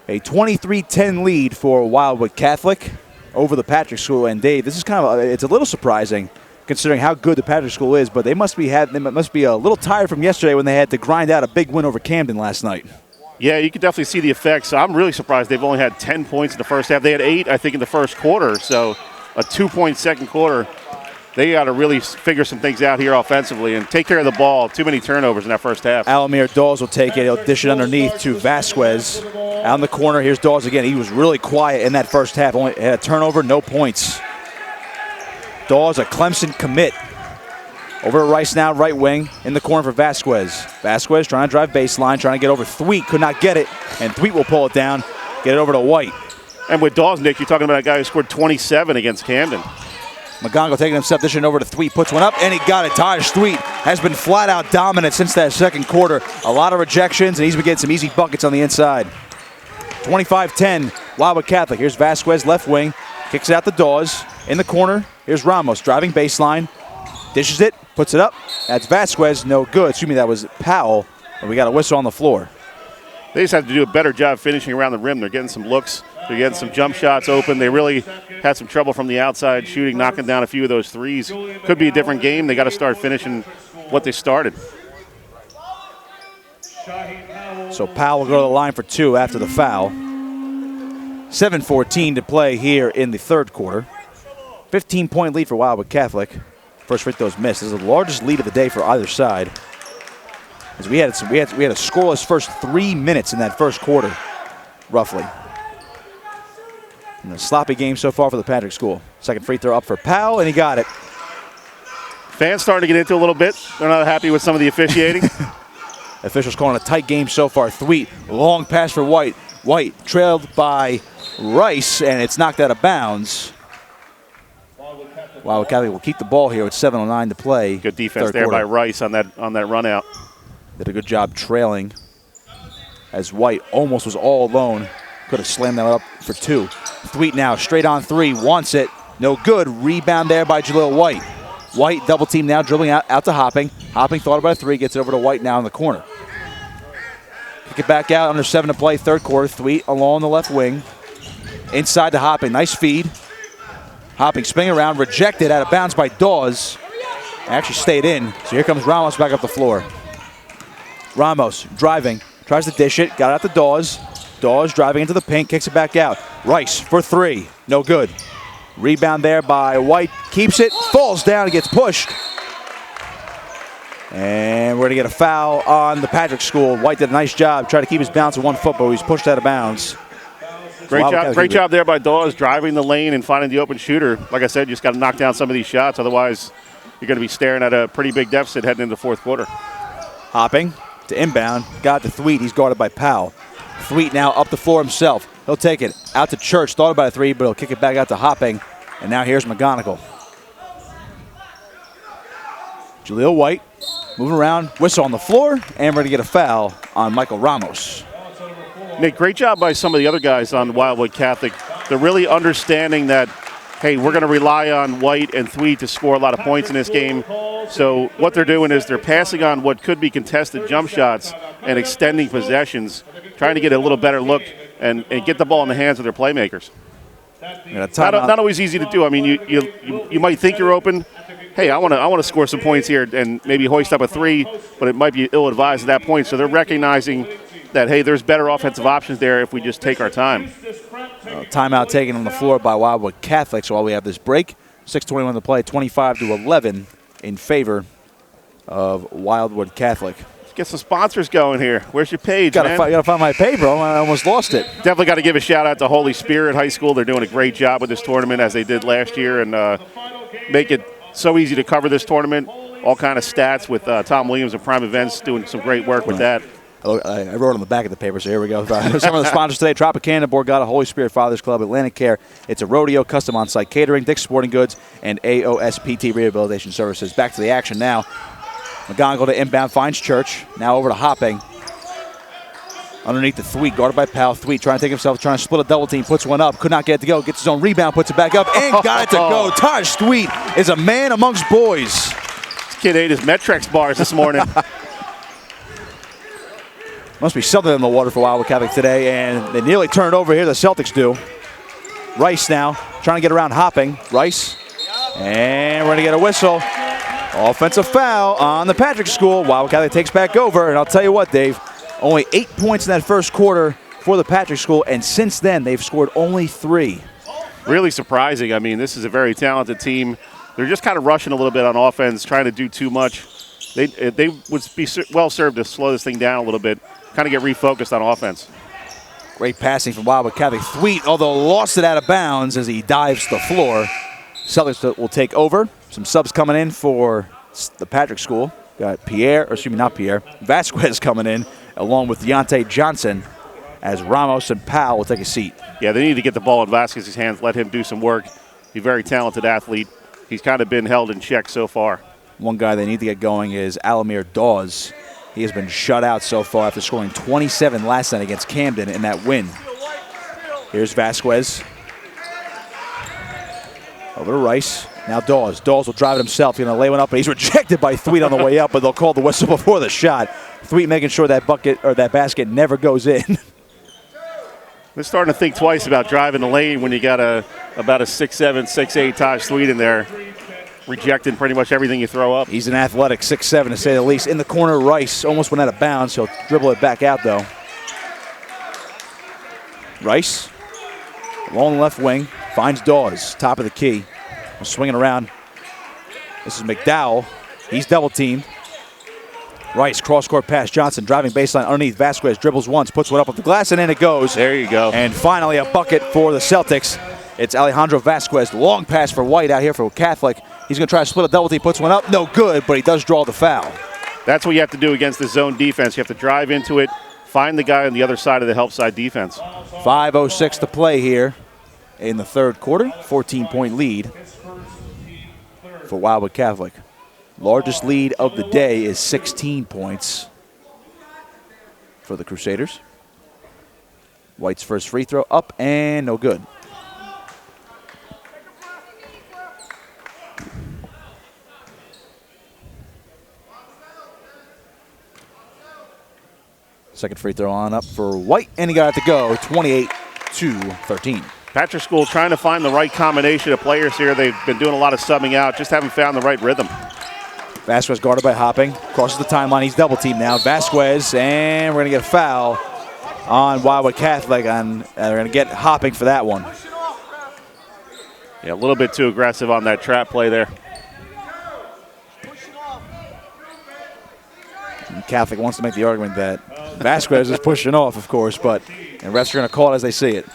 A 23-10 lead for Wildwood Catholic over the Patrick School. And Dave, this is it's a little surprising considering how good the Patrick School is, but they must be a little tired from yesterday when they had to grind out a big win over Camden last night. Yeah, you can definitely see the effects. I'm really surprised they've only had 10 points in the first half. They had 8, I think, in the first quarter, so a 2-point second quarter. They got to really figure some things out here offensively and take care of the ball. Too many turnovers in that first half. Alamir Dawes will take it. He'll dish it underneath to Vasquez. Out in the corner, here's Dawes again. He was really quiet in that first half. Only had a turnover, no points. Dawes, a Clemson commit. Over to Rice now, right wing, in the corner for Vasquez. Vasquez trying to drive baseline, trying to get over Thweet, could not get it, and Thweet will pull it down, get it over to White. And with Dawes, Nick, you're talking about a guy who scored 27 against Camden. McGonigal taking himself, dishing over to Thweet, puts one up, and he got it. Taj Thweet has been flat-out dominant since that second quarter. A lot of rejections, and he's been getting some easy buckets on the inside. 25-10, Wildwood Catholic. Here's Vasquez, left wing, kicks it out to Dawes. In the corner, here's Ramos, driving baseline, dishes it, puts it up. That's Vasquez, no good. Excuse me, that was Powell, and we got a whistle on the floor. They just have to do a better job finishing around the rim. They're getting some looks. They're getting some jump shots open. They really had some trouble from the outside shooting, knocking down a few of those threes. Could be a different game. They got to start finishing what they started. So Powell will go to the line for 2 after the foul. 7:14 to play here in the third quarter. 15-point lead for Wildwood Catholic. First free throw's missed. This is the largest lead of the day for either side. As we had a scoreless first 3 minutes in that first quarter, roughly. And a sloppy game so far for the Patrick School. Second free throw up for Powell, and he got it. Fans starting to get into a little bit. They're not happy with some of the officiating. Officials calling a tight game so far. Thweet, long pass for White. White trailed by Rice, and it's knocked out of bounds. Wildwood Catholic will keep the ball here with 7:09 to play. Good defense there by Rice on that run out. Did a good job trailing as White almost was all alone. Could have slammed that up for 2. Thweet now straight on 3, wants it. No good. Rebound there by Jaleel White. White double team now, dribbling out to Hopping. Hopping thought about a 3, gets it over to White now in the corner. Kick it back out, under 7 to play, third quarter. Thweet along the left wing. Inside to Hopping, nice feed. Hopping spinning around, rejected out of bounds by Dawes. Actually stayed in, so here comes Ramos back up the floor. Ramos driving, tries to dish it, got it out to Dawes. Dawes driving into the paint, kicks it back out. Rice for 3, no good. Rebound there by White, keeps it, falls down, gets pushed. And we're going to get a foul on the Patrick School. White did a nice job, tried to keep his balance at 1 foot, but he was pushed out of bounds. Great job there by Dawes, driving the lane and finding the open shooter. Like I said, you just got to knock down some of these shots, otherwise you're going to be staring at a pretty big deficit heading into the fourth quarter. Hopping to inbound, got to Thweet, he's guarded by Powell. Thweet now up the floor himself. He'll take it out to Church, thought about a 3, but he'll kick it back out to Hopping. And now here's McGonigal. Jaleel White moving around, whistle on the floor, and we're going to get a foul on Michael Ramos. Nick, great job by some of the other guys on Wildwood Catholic. They're really understanding that, hey, we're going to rely on White and Thweet to score a lot of points in this game. So what they're doing is they're passing on what could be contested jump shots and extending possessions, trying to get a little better look and get the ball in the hands of their playmakers. Not always easy to do. I mean, you might think you're open. Hey, I want to score some points here and maybe hoist up a 3, but it might be ill-advised at that point. So they're recognizing that, hey, there's better offensive options there if we just take our time. Timeout taken on the floor by Wildwood Catholic. So while we have this break, 6:21 to play, 25-11 in favor of Wildwood Catholic. Get some sponsors going here. Where's your page, man? Gotta find my page, bro. I almost lost it. Definitely got to give a shout out to Holy Spirit High School. They're doing a great job with this tournament as they did last year, and make it so easy to cover this tournament. All kind of stats with Tom Williams and Prime Events doing some great work with that. I wrote on the back of the paper, so here we go. Some of the sponsors today: Tropicana, Borgata, Holy Spirit Fathers Club, Atlantic Care, It's a Rodeo, Custom On-Site Catering, Dick's Sporting Goods, and AOSPT Rehabilitation Services. Back to the action now. McGonigal to inbound, finds Church. Now over to Hopping. Underneath the Thweet, guarded by Powell. Thweet trying to take himself, trying to split a double team, puts one up, could not get it to go, gets his own rebound, puts it back up, and got it to go. Taj Thweet is a man amongst boys. This kid ate his Metrex bars this morning. Must be something in the water for Wildwood Catholic today, and they nearly turned over here, the Celtics do. Rice now, trying to get around Hopping. Rice, and we're going to get a whistle. Offensive foul on the Patrick School. Wildwood Catholic takes back over, and I'll tell you what, Dave, only 8 points in that first quarter for the Patrick School, and since then they've scored only 3. Really surprising. I mean, this is a very talented team. They're just kind of rushing a little bit on offense, trying to do too much. They would be well served to slow this thing down a little bit, kind of get refocused on offense. Great passing from Wildwood Catholic. Thweet, although lost it out of bounds as he dives to the floor. Celtics will take over. Some subs coming in for the Patrick School. Got Vasquez coming in, along with Deontay Johnson, as Ramos and Powell will take a seat. Yeah, they need to get the ball in Vasquez's hands, let him do some work. He's a very talented athlete. He's kind of been held in check so far. One guy they need to get going is Alamir Dawes. He has been shut out so far after scoring 27 last night against Camden in that win. Here's Vasquez. Over to Rice. Now Dawes. Dawes will drive it himself. He's going to lay one up, but he's rejected by Thweet on the way up, but they'll call the whistle before the shot. Thweet making sure that bucket or that basket never goes in. They're starting to think twice about driving the lane when you got about a 6'7", 6'8" Taj Thweet in there, rejecting pretty much everything you throw up. He's an athletic 6'7", to say the least. In the corner, Rice almost went out of bounds. He'll dribble it back out, though. Rice, along the left wing, finds Dawes, top of the key. Swinging around. This is McDowell. He's double-teamed. Rice, cross-court pass. Johnson driving baseline underneath. Vasquez dribbles once, puts one up off the glass, and in it goes. There you go. And finally a bucket for the Celtics. It's Alejandro Vasquez. Long pass for White out here for Catholic. He's going to try to split a double team, puts one up. No good, but he does draw the foul. That's what you have to do against the zone defense. You have to drive into it, find the guy on the other side of the help side defense. 5:06 to play here in the third quarter. 14-point lead for Wildwood Catholic. Largest lead of the day is 16 points for the Crusaders. White's first free throw up and no good. Second free throw on up for White, and he got it to go, 28-13. Patrick School trying to find the right combination of players here. They've been doing a lot of subbing out, just haven't found the right rhythm. Vasquez guarded by Hopping, crosses the timeline. He's double teamed now. Vasquez, and we're going to get a foul on Wildwood Catholic, and they're going to get Hopping for that one. Yeah, a little bit too aggressive on that trap play there. And Catholic wants to make the argument that Vasquez is pushing off, of course, but and refs are going to call it as they see it.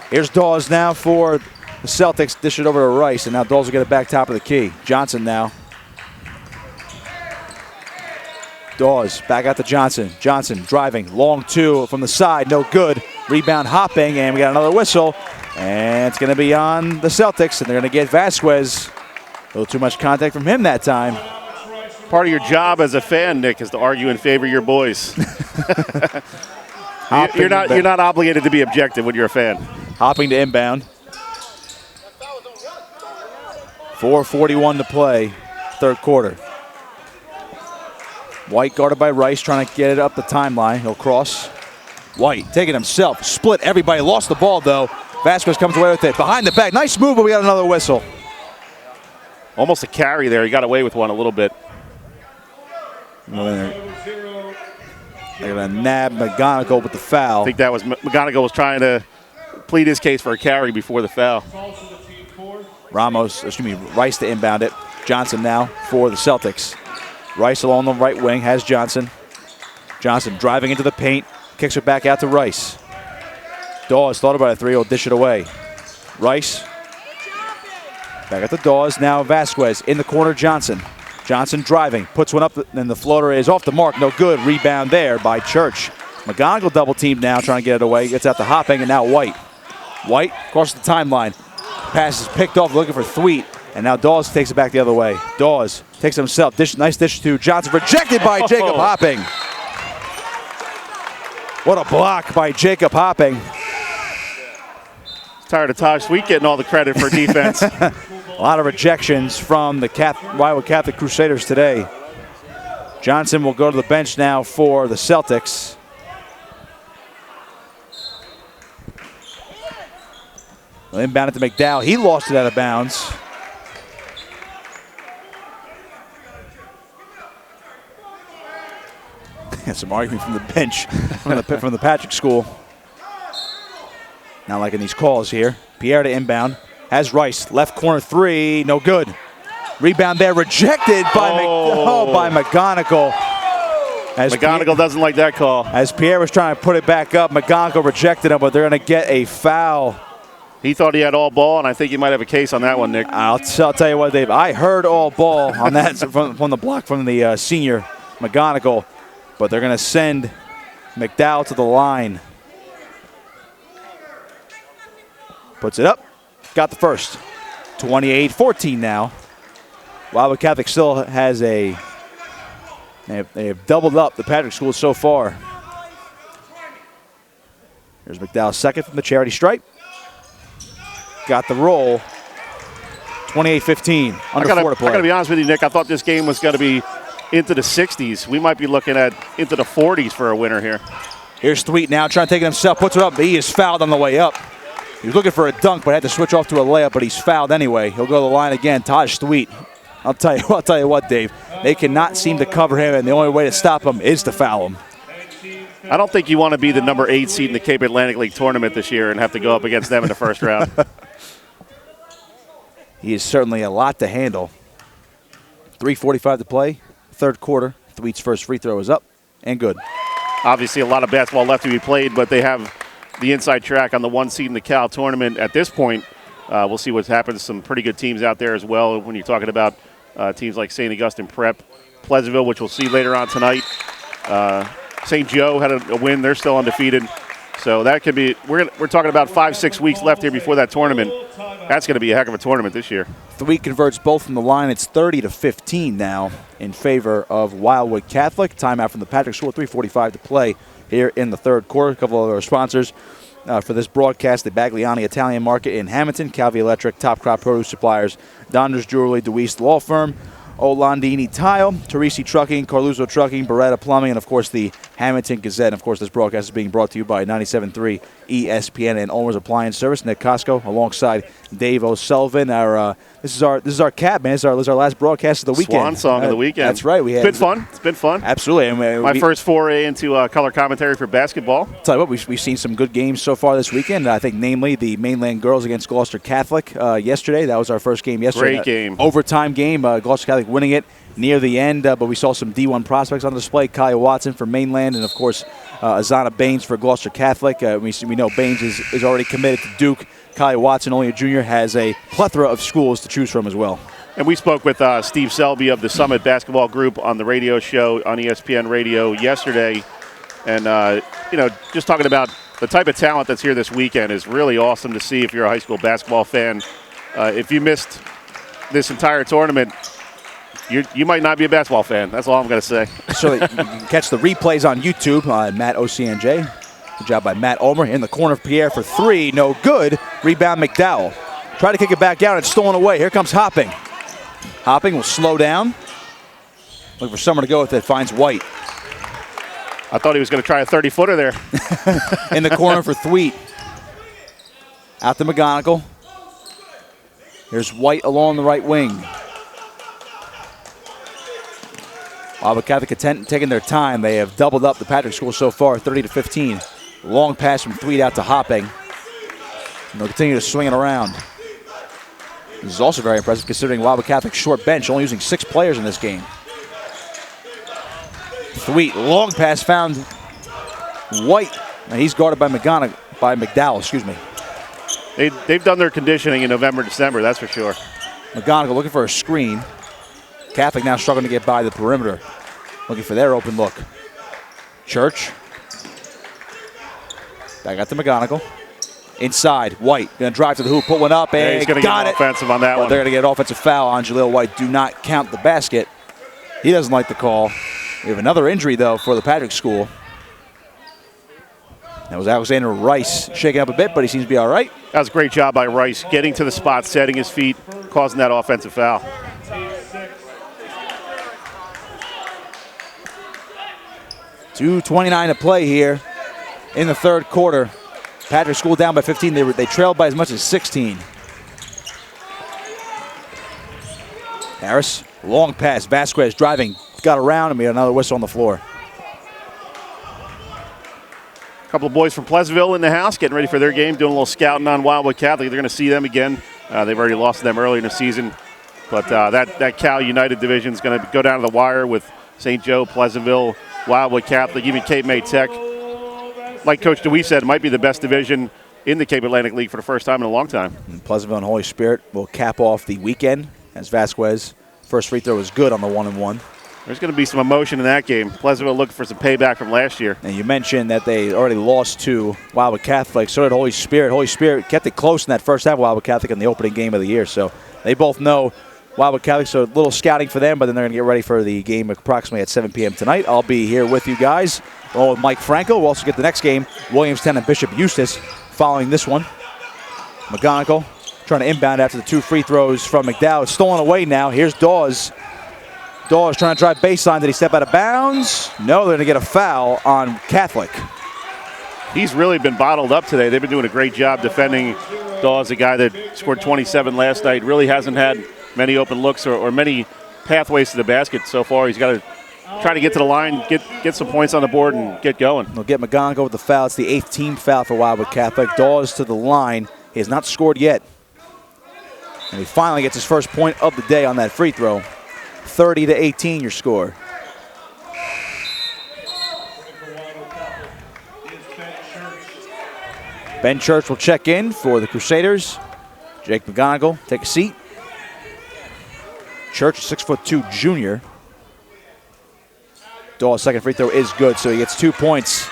Here's Dawes now for the Celtics. Dish it over to Rice, and now Dawes will get it back top of the key. Johnson now. Dawes back out to Johnson. Johnson driving, long two from the side, no good. Rebound Hopping, and we got another whistle. And it's going to be on the Celtics, and they're going to get Vasquez. A little too much contact from him that time. Part of your job as a fan, Nick, is to argue in favor of your boys. You're not obligated to be objective when you're a fan. Hopping to inbound. 4:41 to play, third quarter. White guarded by Rice, trying to get it up the timeline. He'll cross. White taking himself, split everybody, lost the ball though. Vasquez comes away with it. Behind the back, nice move, but we got another whistle. Almost a carry there. He got away with one a little bit. They're going to nab McGonigal with the foul. I think that was McGonigal was trying to plead his case for a carry before the foul. Rice to inbound it. Johnson now for the Celtics. Rice along the right wing has Johnson. Johnson driving into the paint, kicks it back out to Rice. Dawes thought about a three, he'll dish it away. Rice back at the Dawes, now Vasquez in the corner, Johnson. Johnson driving, puts one up, and the floater is off the mark, no good. Rebound there by Church. McGonigal double teamed now, trying to get it away. Gets out to Hopping, and now White. White crosses the timeline. Pass is picked off, looking for Thweet, and now Dawes takes it back the other way. Dawes takes it himself. Nice dish to Johnson, rejected by Jacob Hopping. What a block by Jacob Hopping. Tired of Taj Sweet getting all the credit for defense. A lot of rejections from the Wildwood Catholic Crusaders today. Johnson will go to the bench now for the Celtics. Inbound to McDowell. He lost it out of bounds. Some arguing from the bench from the Patrick School. Not liking these calls here. Pierre to inbound. Has Rice. Left corner three. No good. Rebound there. Rejected by McGonigal. McGonigal doesn't like that call. As Pierre was trying to put it back up, McGonigal rejected him, but they're going to get a foul. He thought he had all ball, and I think you might have a case on that one, Nick. I'll tell you what, Dave. I heard all ball on that from the block from the senior McGonigal, but they're going to send McDowell to the line. Puts it up. Got the first. 28-14 now. Wildwood Catholic still has they have doubled up the Patrick School so far. Here's McDowell second from the charity stripe. Got the roll. 28-15. Under 4 to play. I got to be honest with you, Nick. I thought this game was going to be into the 60s. We might be looking at into the 40s for a winner here. Here's Thweet now trying to take it himself. Puts it up. But he is fouled on the way up. He was looking for a dunk, but had to switch off to a layup, but he's fouled anyway. He'll go to the line again. Taj Thweet. I'll tell you what, Dave. They cannot seem to cover him, and the only way to stop him is to foul him. I don't think you want to be the number 8 seed in the Cape Atlantic League tournament this year and have to go up against them in the first round. He is certainly a lot to handle. 3:45 to play, third quarter. Thweet's first free throw is up and good. Obviously, a lot of basketball left to be played, but they have the inside track on the 1 seed in the Cal tournament. At this point, we'll see what happens. Some pretty good teams out there as well when you're talking about teams like St. Augustine Prep, Pleasantville, which we'll see later on tonight. St. Joe had a win. They're still undefeated. So that could be – we're talking about 5-6 weeks left here before that tournament. That's going to be a heck of a tournament this year. Thweet converts both from the line. It's 30-15 now in favor of Wildwood Catholic. Timeout from the Patrick School, 3:45 to play here in the third quarter. A couple of our sponsors for this broadcast: the Bagliani Italian Market in Hamilton, Calvi Electric, Top Crop Produce Suppliers, Donner's Jewelry, DeWeese Law Firm, Olandini Tile, Teresi Trucking, Carluzzo Trucking, Beretta Plumbing, and of course the Hamilton Gazette. And of course, this broadcast is being brought to you by 97.3 ESPN and Olmer's Appliance Service. Nick Costco alongside Dave O'Sullivan. This is our cap, man. This is our last broadcast of the weekend. Swan song of the weekend. That's right. It's been fun. It's been fun. Absolutely. And my first foray into color commentary for basketball. I'll tell you what, we've seen some good games so far this weekend. I think namely the Mainland girls against Gloucester Catholic yesterday. That was our first game yesterday. Great game. Overtime game. Gloucester Catholic winning it near the end, but we saw some D1 prospects on display. Kaya Watson for Mainland, and of course Azana Baines for Gloucester Catholic. We know Baines is already committed to Duke. Kaya Watson, only a junior, has a plethora of schools to choose from as well. And we spoke with Steve Selby of the Summit Basketball Group on the radio show on ESPN Radio yesterday. And, just talking about the type of talent that's here this weekend is really awesome to see if you're a high school basketball fan. If you missed this entire tournament, you might not be a basketball fan. That's all I'm going to say. So you can catch the replays on YouTube. Matt OCNJ. Good job by Matt Ulmer. In the corner of Pierre for three. No good. Rebound McDowell. Try to kick it back out. It's stolen away. Here comes Hopping. Hopping will slow down. Looking for someone to go with it. Finds White. I thought he was going to try a 30-footer there. In the corner for Thweet. Out to McGonigal. Here's White along the right wing. Wildwood Catholic taking their time. They have doubled up the Patrick School so far, 30-15. Long pass from Thweet out to Hopping. And they'll continue to swing it around. This is also very impressive considering Wildwood Catholic's short bench, only using 6 players in this game. Thweet, long pass found White. And he's guarded by McDowell, excuse me. They've done their conditioning in November, December, that's for sure. McGonigal looking for a screen. Catholic now struggling to get by the perimeter. Looking for their open look. Church. Back out to McGonigal. Inside, White going to drive to the hoop, put one up, and he's going to get offensive on that one. They're going to get an offensive foul on Jaleel White. Do not count the basket. He doesn't like the call. We have another injury, though, for the Patrick School. That was Alexander Rice shaking up a bit, but he seems to be all right. That was a great job by Rice, getting to the spot, setting his feet, causing that offensive foul. .229 to play here in the third quarter. Patrick School down by 15. They trailed by as much as 16. Harris, long pass. Vasquez driving, got around, and we got another whistle on the floor. A couple of boys from Pleasantville in the house getting ready for their game, doing a little scouting on Wildwood Catholic. They're going to see them again. They've already lost to them early in the season. But that Cal United division is going to go down to the wire with St. Joe, Pleasantville, Wildwood Catholic, even Cape May Tech. Like Coach DeWeese said, it might be the best division in the Cape Atlantic League for the first time in a long time. And Pleasantville and Holy Spirit will cap off the weekend as Vasquez. First free throw was good on the 1-and-1. There's going to be some emotion in that game. Pleasantville looking for some payback from last year. And you mentioned that they already lost to Wildwood Catholic. So did Holy Spirit. Holy Spirit kept it close in that first half of Wildwood Catholic in the opening game of the year. So they both know Wildwood Catholic, so a little scouting for them, but then they're going to get ready for the game approximately at 7 p.m. tonight. I'll be here with you guys, along with Mike Franco. We'll also get the next game, Williamstown and Bishop Eustis, following this one. McGonigal trying to inbound after the 2 free throws from McDowell. It's stolen away now. Here's Dawes. Dawes trying to drive baseline. Did he step out of bounds? No, they're going to get a foul on Catholic. He's really been bottled up today. They've been doing a great job defending Dawes, a guy that scored 27 last night. Really hasn't had many open looks or many pathways to the basket so far. He's got to try to get to the line, get some points on the board, and get going. They'll get McGonigal with the foul. It's the 8th team foul for Wildwood Catholic. Dawes to the line. He has not scored yet. And he finally gets his first point of the day on that free throw. 30-18 your score. Ben Church will check in for the Crusaders. Jake McGonigal, take a seat. Church, 6'2" junior. Dawes' second free throw is good, so he gets 2 points.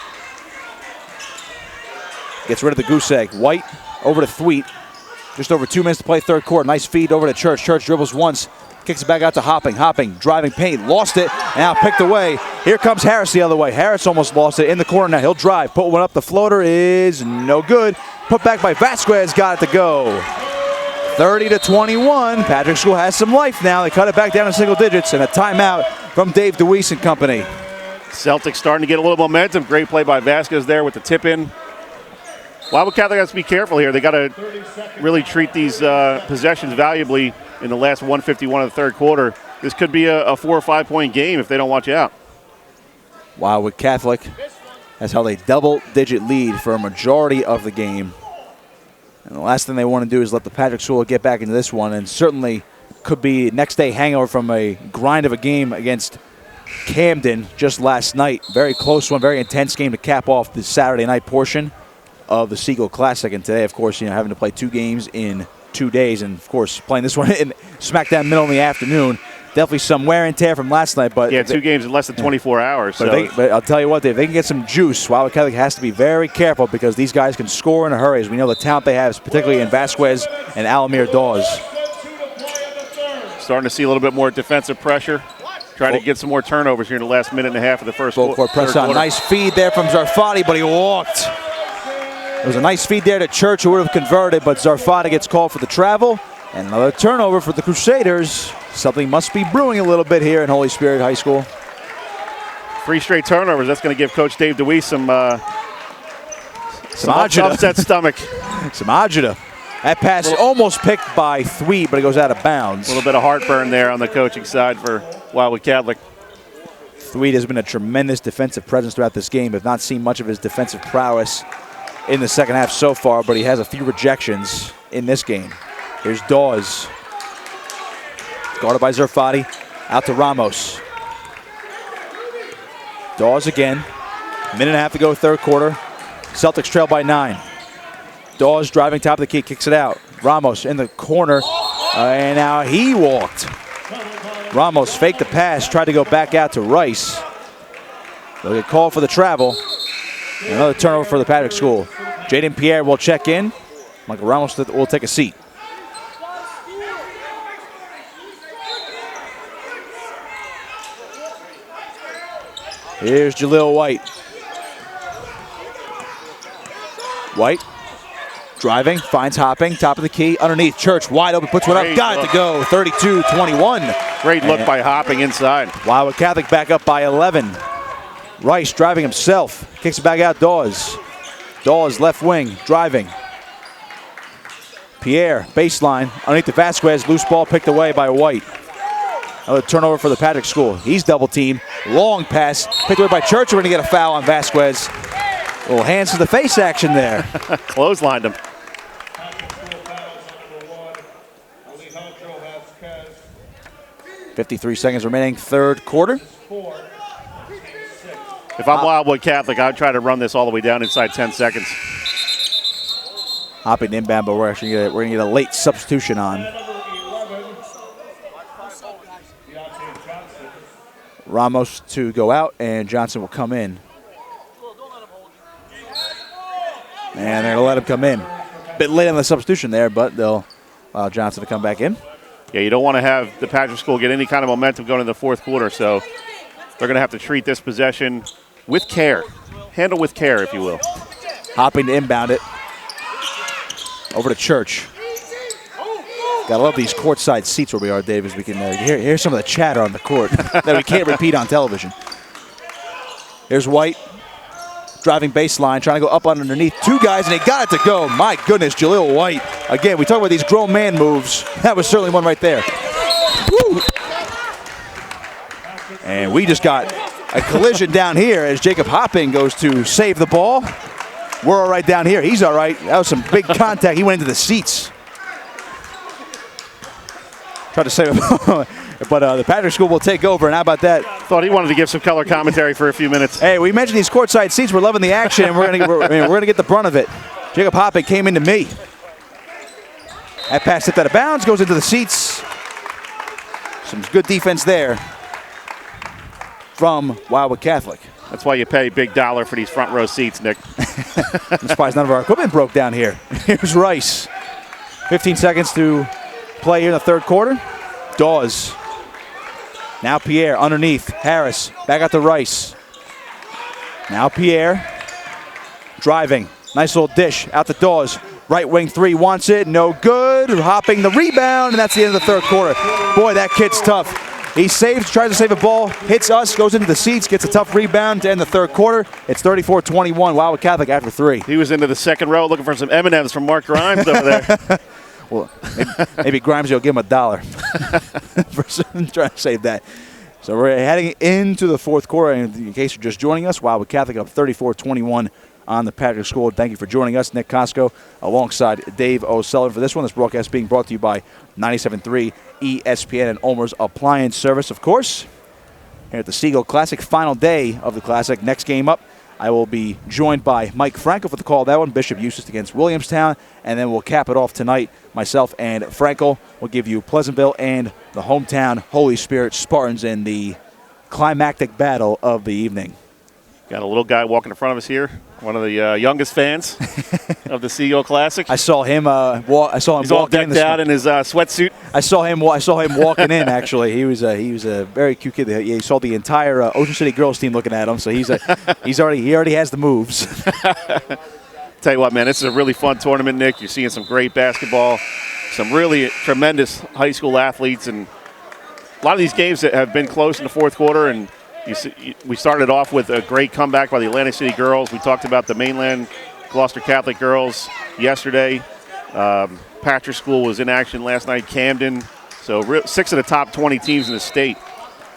Gets rid of the goose egg. White over to Thweet. Just over 2 minutes to play third quarter. Nice feed over to Church. Church dribbles once. Kicks it back out to Hopping. Hopping, driving paint, lost it, now picked away. Here comes Harris the other way. Harris almost lost it in the corner now. He'll drive, put one up. The floater is no good. Put back by Vasquez, got it to go. 30-21. Patrick School has some life now. They cut it back down to single digits, and a timeout from Dave DeWeese and company. Celtics starting to get a little momentum. Great play by Vasquez there with the tip in. Wildwood Catholic has to be careful here. They got to really treat these possessions valuably in the last 151 of the third quarter. This could be a 4 or 5 point game if they don't watch out. Wildwood Catholic has held a double-digit lead for a majority of the game. And the last thing they want to do is let the Patrick School get back into this one, and certainly could be next day hangover from a grind of a game against Camden just last night. Very close one, very intense game to cap off the Saturday night portion of the SEAGULL Classic. And today, of course, having to play 2 games in 2 days, and of course playing this one in smack down middle in the afternoon. Definitely some wear and tear from last night, but yeah, 2 games in less than 24 hours. But I'll tell you what, if they can get some juice, Wildwood Catholic has to be very careful because these guys can score in a hurry. As we know, the talent they have, particularly in Vasquez and Alamir Dawes. Starting to see a little bit more defensive pressure. Trying to get some more turnovers here in the last minute and a half of the first quarter. Full court press on. Nice feed there from Zarfati, but he walked. It was a nice feed there to Church, who would have converted, but Zarfati gets called for the travel. And another turnover for the Crusaders. Something must be brewing a little bit here in Holy Spirit High School. 3 straight turnovers. That's going to give Coach Dave DeWeese some upset stomach. Some agita. That pass almost picked by Thweet, but it goes out of bounds. A little bit of heartburn there on the coaching side for Wildwood Catholic. Thweet has been a tremendous defensive presence throughout this game. Have not seen much of his defensive prowess in the second half so far, but he has a few rejections in this game. Here's Dawes. Guarded by Zarfati. Out to Ramos. Dawes again. Minute and a half to go, third quarter. Celtics trail by 9. Dawes driving top of the key, kicks it out. Ramos in the corner, and now he walked. Ramos faked the pass, tried to go back out to Rice. They'll get called for the travel. Another turnover for the Patrick School. Jaden Pierre will check in. Michael Ramos will take a seat. Here's Jaleel White. White driving, finds Hopping, top of the key, underneath. Church wide open, puts one up, got it to go. 32-21. Great look by Hopping inside. Wildwood Catholic back up by 11. Rice driving himself, kicks it back out. Dawes left wing, driving. Pierre, baseline, underneath the Vasquez, loose ball picked away by White. Another turnover for the Patrick School. He's double teamed, long pass, picked away by Church. We're gonna get a foul on Vasquez. A little hands to the face action there. Clotheslined him. 53 seconds remaining, third quarter. If I'm Wildwood Catholic, I'd try to run this all the way down inside 10 seconds. Hopping inbound, but we're gonna get a late substitution on. Ramos to go out, and Johnson will come in. And they're gonna let him come in. Bit late on the substitution there, but they'll allow Johnson to come back in. Yeah, you don't want to have the Patrick School get any kind of momentum going in the fourth quarter, so they're going to have to treat this possession with care. Handle with care, if you will. Hopping to inbound it. Over to Church. Gotta love these courtside seats where we are, Dave, as we can hear some of the chatter on the court that we can't repeat on television. Here's White. Driving baseline, trying to go up underneath. Two guys, and they got it to go. My goodness, Jaleel White. Again, we talk about these grown man moves. That was certainly one right there. Woo. And we just got a collision down here as Jacob Hopping goes to save the ball. We're all right down here. He's all right. That was some big contact. He went into the seats. Tried to save him. But the Patrick School will take over, and how about that? Thought he wanted to give some color commentary for a few minutes. Hey, we mentioned these courtside seats. We're loving the action, and we're gonna get the brunt of it. Jacob Hopping came into me. That pass tipped out of bounds, goes into the seats. Some good defense there from Wildwood Catholic. That's why you pay big dollar for these front row seats, Nick. I'm surprised none of our equipment broke down here. Here's Rice. 15 seconds to play here in the third quarter. Dawes. Now Pierre underneath. Harris back out to Rice. Now Pierre driving. Nice little dish out to Dawes. Right wing three wants it. No good. Hopping the rebound, and that's the end of the third quarter. Boy, that kid's tough. He saves, tries to save a ball, hits us, goes into the seats, gets a tough rebound to end the third quarter. It's 34-21. Wildwood Catholic after three. He was into the second row looking for some M&Ms from Mark Grimes over there. Well, maybe Grimes will give him $1 for trying to save that. So we're heading into the fourth quarter. And in case you're just joining us, Wildwood Catholic up 34-21 on the Patrick School. Thank you for joining us, Nick Costco, alongside Dave O'Sullivan for this one. This broadcast being brought to you by 97.3 ESPN and Olmer's Appliance Service, of course. Here at the SEAGULL Classic, final day of the Classic. Next game up, I will be joined by Mike Frankel for the call of that one, Bishop Eustace against Williamstown, and then we'll cap it off tonight. Myself and Frankel will give you Pleasantville and the hometown Holy Spirit Spartans in the climactic battle of the evening. Got a little guy walking in front of us here, one of the youngest fans of the SEAGULL Classic. I saw him. He's all decked out in his sweatsuit. I saw him walking in. Actually, he was a very cute kid. He saw the entire Ocean City girls team looking at him. So he already has the moves. Tell you what, man, this is a really fun tournament, Nick. You're seeing some great basketball, some really tremendous high school athletes, and a lot of these games that have been close in the fourth quarter. And we started off with a great comeback by the Atlantic City girls. We talked about the mainland Gloucester Catholic girls yesterday. Patrick School was in action last night, Camden. So 6 of the top 20 teams in the state.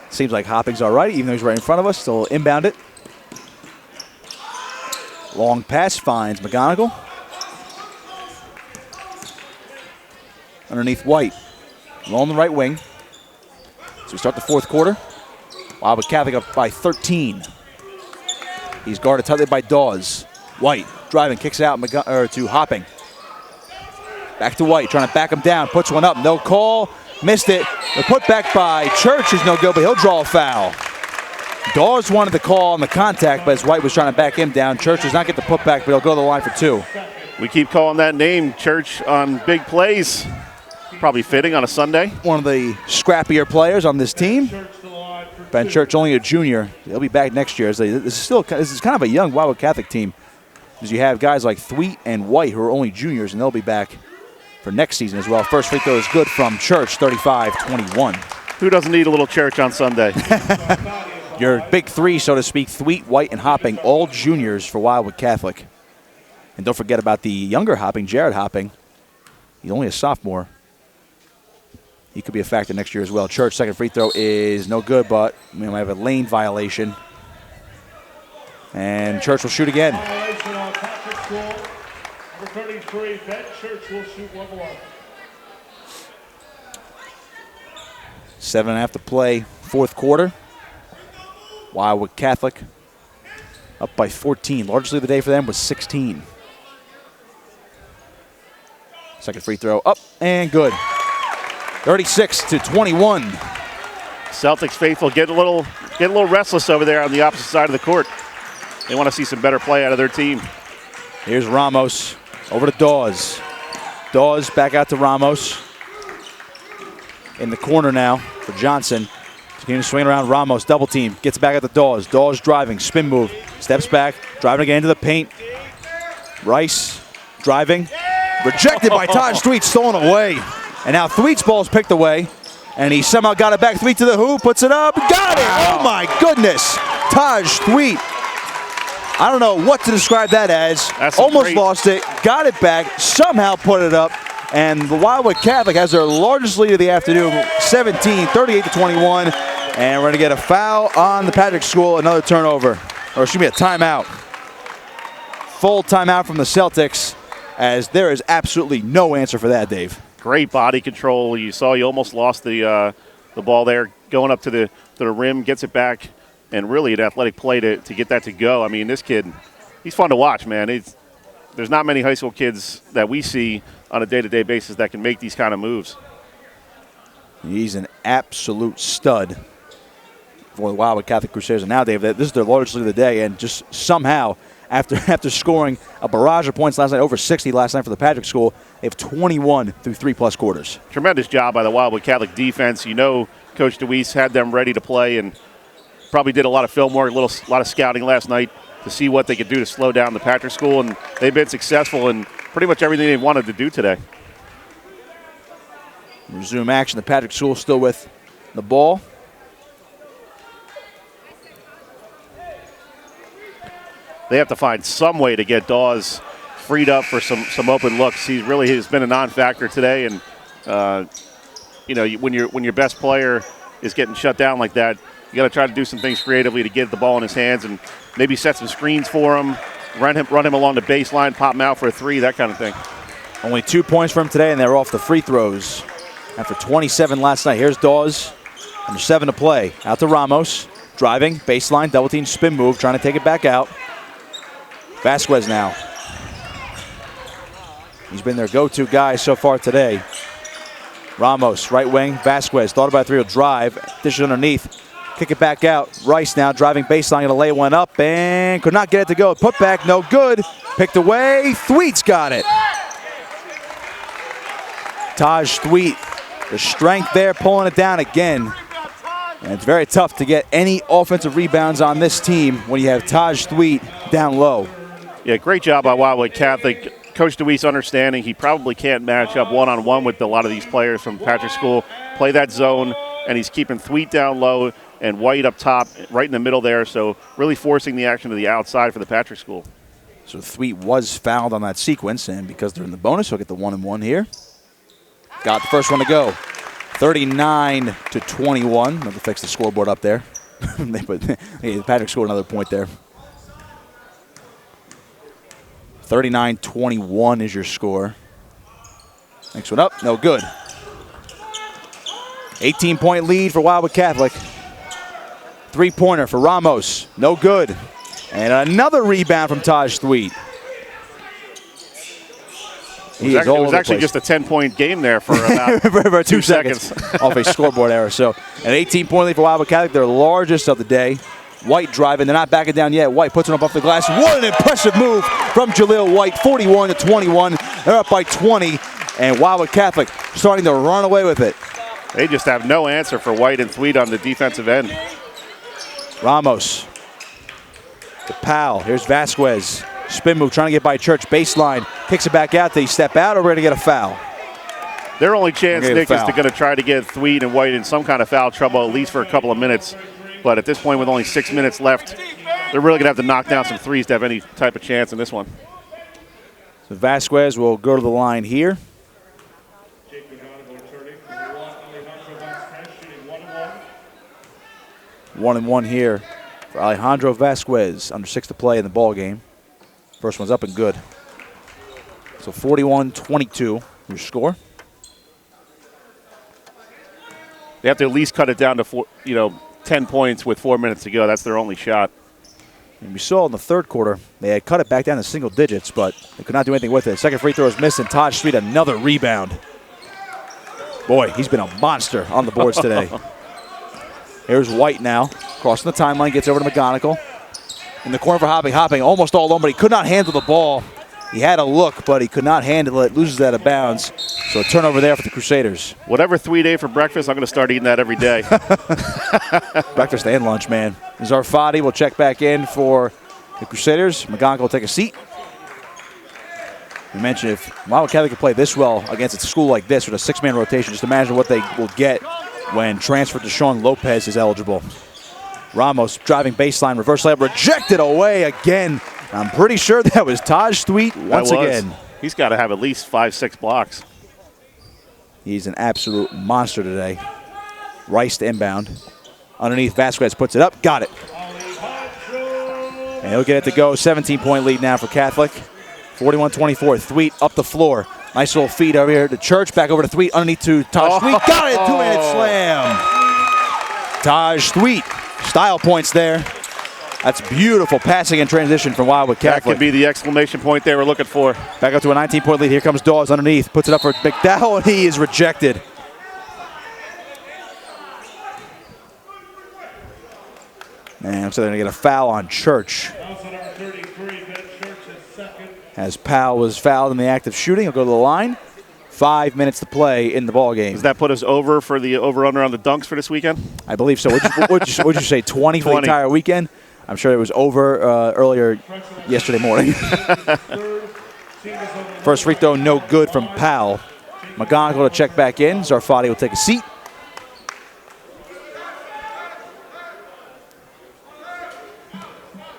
Seems like Hopping's all right, even though he's right in front of us. Still inbound it. Long pass finds McGonigal. Underneath White. Along the right wing. So we start the fourth quarter. Wildwood Catholic up by 13. He's guarded tightly by Dawes. White driving, kicks it out to Hopping. Back to White, trying to back him down. Puts one up, no call. Missed it. The putback by Church is no good, but he'll draw a foul. Dawes wanted the call on the contact, but as White was trying to back him down, Church does not get the putback, but he'll go to the line for two. We keep calling that name, Church, on big plays. Probably fitting on a Sunday. One of the scrappier players on this team. Ben Church, only a junior. He'll be back next year. This is kind of a young Wildwood Catholic team. Because you have guys like Thweet and White who are only juniors, and they'll be back for next season as well. First free throw is good from Church, 35-21. Who doesn't need a little church on Sunday? Your big three, so to speak, Thweet, White, and Hopping, all juniors for Wildwood Catholic. And don't forget about the younger Hopping, Jared Hopping. He's only a sophomore. He could be a factor next year as well. Church, second free throw is no good, but we might have a lane violation. And Church will shoot again. Violation on Patrick School. Returning three, Ben Church will shoot one more. 7.5 to play, fourth quarter. Wildwood Catholic up by 14. Largely of the day for them was 16. Second free throw up and good. 36-21. Celtics faithful get a little restless over there on the opposite side of the court. They want to see some better play out of their team. Here's Ramos over to Dawes. Dawes back out to Ramos. In the corner now for Johnson. Continuing to swing around. Ramos double team. Gets back at the Dawes. Dawes driving. Spin move. Steps back. Driving again into the paint. Rice driving. Rejected by Taj Thweet. Stolen away. And now Thweet's ball is picked away. And he somehow got it back. Thweet to the hoop. Puts it up. Got it. Oh my goodness. Taj Thweet. I don't know what to describe that as. Almost lost it. Got it back. Somehow put it up. And the Wildwood Catholic has their largest lead of the afternoon, 38-21. And we're going to get a foul on the Patrick School, another turnover. Or excuse me, a timeout. Full timeout from the Celtics, as there is absolutely no answer for that, Dave. Great body control. You saw you almost lost the ball there, going up to the rim, gets it back, and really an athletic play to get that to go. I mean, this kid, he's fun to watch, man. There's not many high school kids that we see on a day-to-day basis that can make these kind of moves. He's an absolute stud for the Wildwood Catholic Crusaders. And now, Dave, this is their largest lead of the day, and just somehow, after scoring a barrage of points last night, over 60 last night for the Patrick School, they have 21 through 3+ quarters. Tremendous job by the Wildwood Catholic defense. You know, Coach DeWeese had them ready to play and probably did a lot of film work, a lot of scouting last night to see what they could do to slow down the Patrick School, and they've been successful in pretty much everything they wanted to do today. Resume action. The Patrick School still with the ball. They have to find some way to get Dawes freed up for some open looks. He really has been a non-factor today, and you know, when your best player is getting shut down like that, you got to try to do some things creatively to get the ball in his hands and maybe set some screens for him, run him along the baseline, pop him out for a three, that kind of thing. Only 2 points for him today, and they're off the free throws. After 27 last night, here's Dawes. Under 7 to play. Out to Ramos. Driving, baseline, double team spin move, trying to take it back out. Vasquez now. He's been their go-to guy so far today. Ramos, right wing, Vasquez, thought about a three, will drive, dishes underneath. Kick it back out. Rice now driving baseline, going to lay one up and could not get it to go. Put back, no good. Picked away. Thweet's got it. Taj Thweet, the strength there, pulling it down again. And it's very tough to get any offensive rebounds on this team when you have Taj Thweet down low. Yeah, great job by Wildwood Catholic. Coach DeWeese understanding he probably can't match up one-on-one with a lot of these players from Patrick School. Play that zone, and he's keeping Thweet down low and White up top, right in the middle there, so really forcing the action to the outside for the Patrick School. So Thweet was fouled on that sequence, and because they're in the bonus, he'll get the 1-and-1 here. Got the first one to go. 39-21. Have to fix the scoreboard up there. The Patrick scored another point there. 39-21 is your score. Next one up, no good. 18-point lead for Wildwood Catholic. Three-pointer for Ramos, no good. And another rebound from Taj Thweet. It was actually just a 10-point game there for about for 2 seconds off a scoreboard error. So an 18-point lead for Wildwood Catholic, their largest of the day. White driving, they're not backing down yet. White puts it up off the glass. What an impressive move from Jaleel White, 41-21. They're up by 20, and Wildwood Catholic starting to run away with it. They just have no answer for White and Thweet on the defensive end. Ramos, to Powell. Here's Vasquez. Spin move, trying to get by Church. Baseline, kicks it back out. They step out, or we're going to get a foul. Their only chance, Nick, is going to try to get Thweet and White in some kind of foul trouble, at least for a couple of minutes. But at this point, with only 6 minutes left, they're really going to have to knock down some threes to have any type of chance in this one. So Vasquez will go to the line here. 1-1 here for Alejandro Vasquez. Under 6 to play in the ball game. First one's up and good. So 41-22, your score. They have to at least cut it down to 10 points with 4 minutes to go. That's their only shot. And we saw in the third quarter, they had cut it back down to single digits, but they could not do anything with it. Second free throw is missed, and Taj Sweet another rebound. Boy, he's been a monster on the boards today. Here's White now, crossing the timeline, gets over to McGonigal. In the corner for Hopping. Hopping almost all alone, but he could not handle the ball. He had a look, but he could not handle it. Loses that out of bounds. So a turnover there for the Crusaders. Whatever Thweet ate for breakfast, I'm going to start eating that every day. Breakfast and lunch, man. Zarfati will check back in for the Crusaders. McGonigal will take a seat. We mentioned if Wildwood Catholic could play this well against a school like this with a 6-man rotation, just imagine what they will get when transfer Deshaun Lopez is eligible. Ramos driving baseline, reverse layup, rejected away again. I'm pretty sure that was Taj Thweet once again. He's got to have at least 5-6 blocks. He's an absolute monster today. Rice to inbound. Underneath, Vasquez puts it up, got it. And he'll get it to go. 17-point lead now for Catholic. 41-24, Thweet up the floor. Nice little feed over here to Church, back over to Thweet, underneath to Taj Thweet. Got it, 2-minute slam. Taj Thweet, style points there. That's beautiful passing and transition from Wildwood Catholic. That could be the exclamation point they were looking for. Back up to a 19-point lead. Here comes Dawes underneath. Puts it up for McDowell, and he is rejected. And so they're going to get a foul on Church. As Powell was fouled in the act of shooting, he'll go to the line. 5 minutes to play in the ball game. Does that put us over for the over-under on the dunks for this weekend? I believe so. What'd you say, 20 for the entire weekend? I'm sure it was over earlier yesterday morning. First free throw, no good from Powell. McGonigal to check back in. Zarfati will take a seat.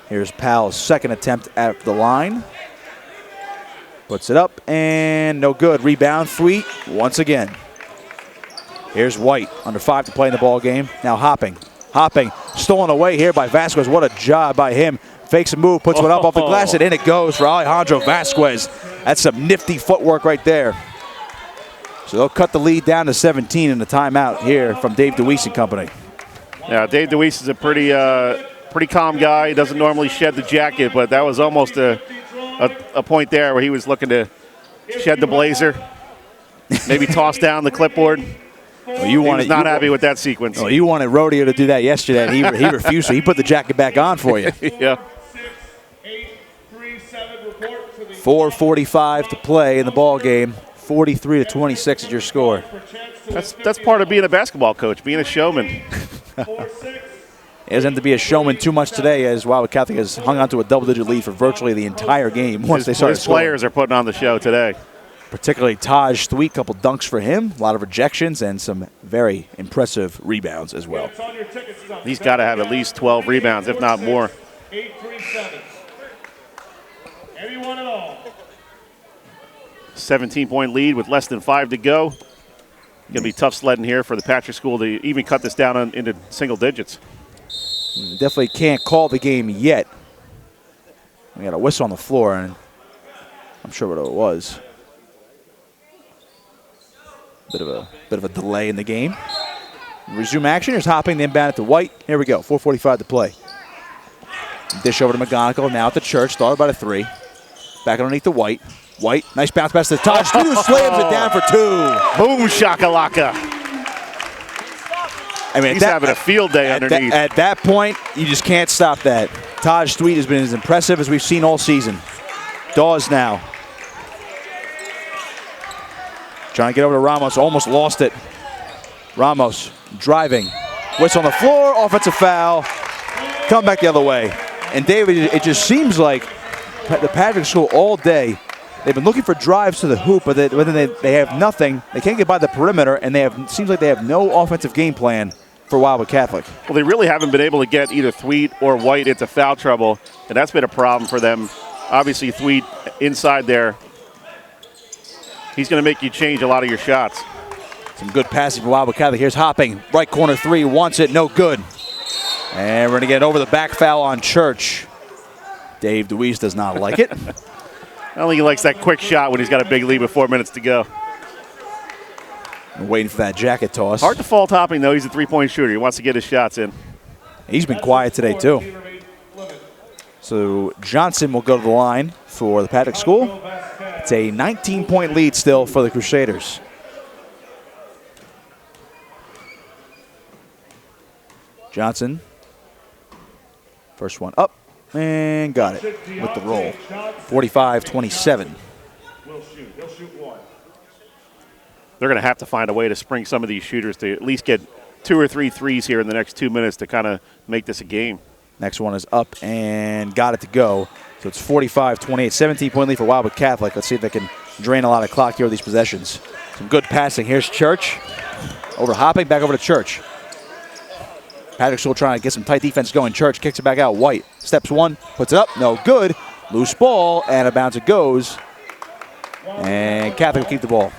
Here's Powell's second attempt at the line. Puts it up, and no good. Rebound, Thweet once again. Here's White, under 5 to play in the ball game. Now Hopping. Hopping, stolen away here by Vasquez. What a job by him. Fakes a move, puts one up off the glass, and in it goes for Alejandro Vasquez. That's some nifty footwork right there. So they'll cut the lead down to 17 in the timeout here from Dave DeWeese and company. Yeah, Dave DeWeese is a pretty calm guy. He doesn't normally shed the jacket, but that was almost a point there where he was looking to shed the blazer, maybe toss down the clipboard. Well, he was not happy with that sequence. Well, you wanted Rodeo to do that yesterday, and he refused, so he put the jacket back on for you. Yeah. 4:45 to play in the ball game. 43-26 is your score. That's part of being a basketball coach, being a showman. It doesn't have to be a showman too much today, as Wildwood Catholic has hung on to a double-digit lead for virtually the entire game once they started scoring. Players are putting on the show today. Particularly Taj Thweet, couple dunks for him, a lot of rejections, and some very impressive rebounds as well. He's got to have at least 12 rebounds, if not more. 837. Anyone at all? 17-point lead with less than 5 to go. Going to be tough sledding here for the Patrick School to even cut this down into single digits. Definitely can't call the game yet. We got a whistle on the floor, and I'm sure what it was. Bit of a delay in the game. Resume action. Here's Hopping, the inbound at the White. Here we go. 4:45 to play. Dish over to McGonigal. Now at the Church. Thought about a 3. Back underneath the White. White. Nice bounce pass to Taj. Slams it down for 2. Boom shakalaka. I mean, he's having a field day underneath. At that point, you just can't stop that. Taj Thweet has been as impressive as we've seen all season. Dawes now. Trying to get over to Ramos, almost lost it. Ramos driving. Whistle on the floor, offensive foul. Come back the other way. And David, it just seems like the Patrick School all day. They've been looking for drives to the hoop, but they have nothing. They can't get by the perimeter, and seems like they have no offensive game plan for Wildwood Catholic. Well, they really haven't been able to get either Thweet or White into foul trouble, and that's been a problem for them. Obviously, Thweet inside there, he's going to make you change a lot of your shots. Some good passing for Wildwood Catholic. Here's Hopping, right corner three, wants it, no good. And we're going to get over the back foul on Church. Dave DeWeese does not like it. I don't think he likes that quick shot when he's got a big lead with 4 minutes to go. Waiting for that jacket toss. Hard to fault Hopping, though. He's a three-point shooter. He wants to get his shots in. He's been quiet today, too. So Johnson will go to the line for the Patrick School. It's a 19-point lead still for the Crusaders. Johnson. First one up and got it with the roll. 45-27. They're going to have to find a way to spring some of these shooters to at least get 2 or 3 threes here in the next 2 minutes to kind of make this a game. Next one is up and got it to go. So it's 45-28, 17-point lead for Wildwood Catholic. Let's see if they can drain a lot of clock here with these possessions. Some good passing. Here's Church. Over Hopping, back over to Church. Patrick School trying to get some tight defense going. Church kicks it back out. White steps one, puts it up, no good. Loose ball, and a bounce it goes. And Catholic will keep the ball.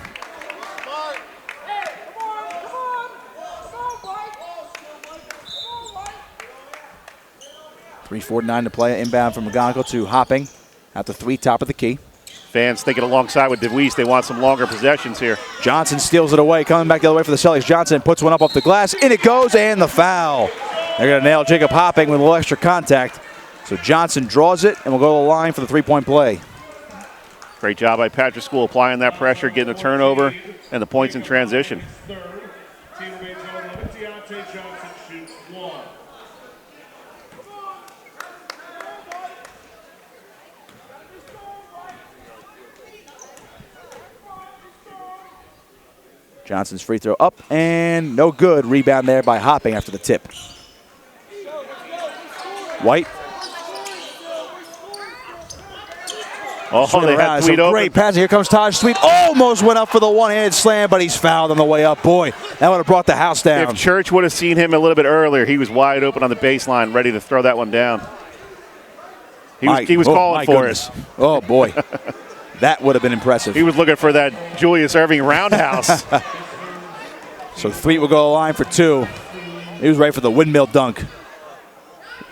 .349 to play. Inbound from McGonigal to Hopping. At the three, top of the key. Fans thinking alongside with DeWeese, they want some longer possessions here. Johnson steals it away, coming back the other way for the Celtics. Johnson puts one up off the glass, in it goes, and the foul. They're going to nail Jacob Hopping with a little extra contact. So Johnson draws it, and will go to the line for the three-point play. Great job by Patrick School applying that pressure, getting a turnover, and the points in transition. Johnson's free throw up and no good. Rebound there by Hopping after the tip. White. Oh, they had Thweet open. Great pass. Here comes Taj Thweet. Almost went up for the one-handed slam, but he's fouled on the way up. Boy, that would have brought the house down. If Church would have seen him a little bit earlier, he was wide open on the baseline, ready to throw that one down. He was calling for it. Oh, boy. That would have been impressive. He was looking for that Julius Erving roundhouse. So Thweet will go to the line for two. He was ready for the windmill dunk.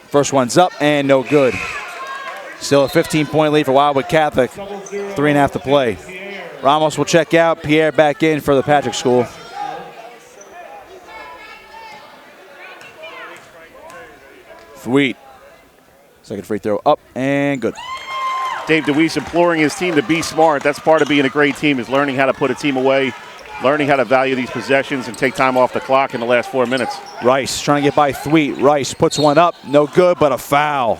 First one's up and no good. Still a 15-point lead for Wildwood Catholic. 3.5 to play. Ramos will check out. Pierre back in for the Patrick School. Thweet. Second free throw up and good. Dave DeWeese imploring his team to be smart. That's part of being a great team, is learning how to put a team away, learning how to value these possessions and take time off the clock in the last 4 minutes. Rice trying to get by Thweet. Rice puts one up. No good, but a foul.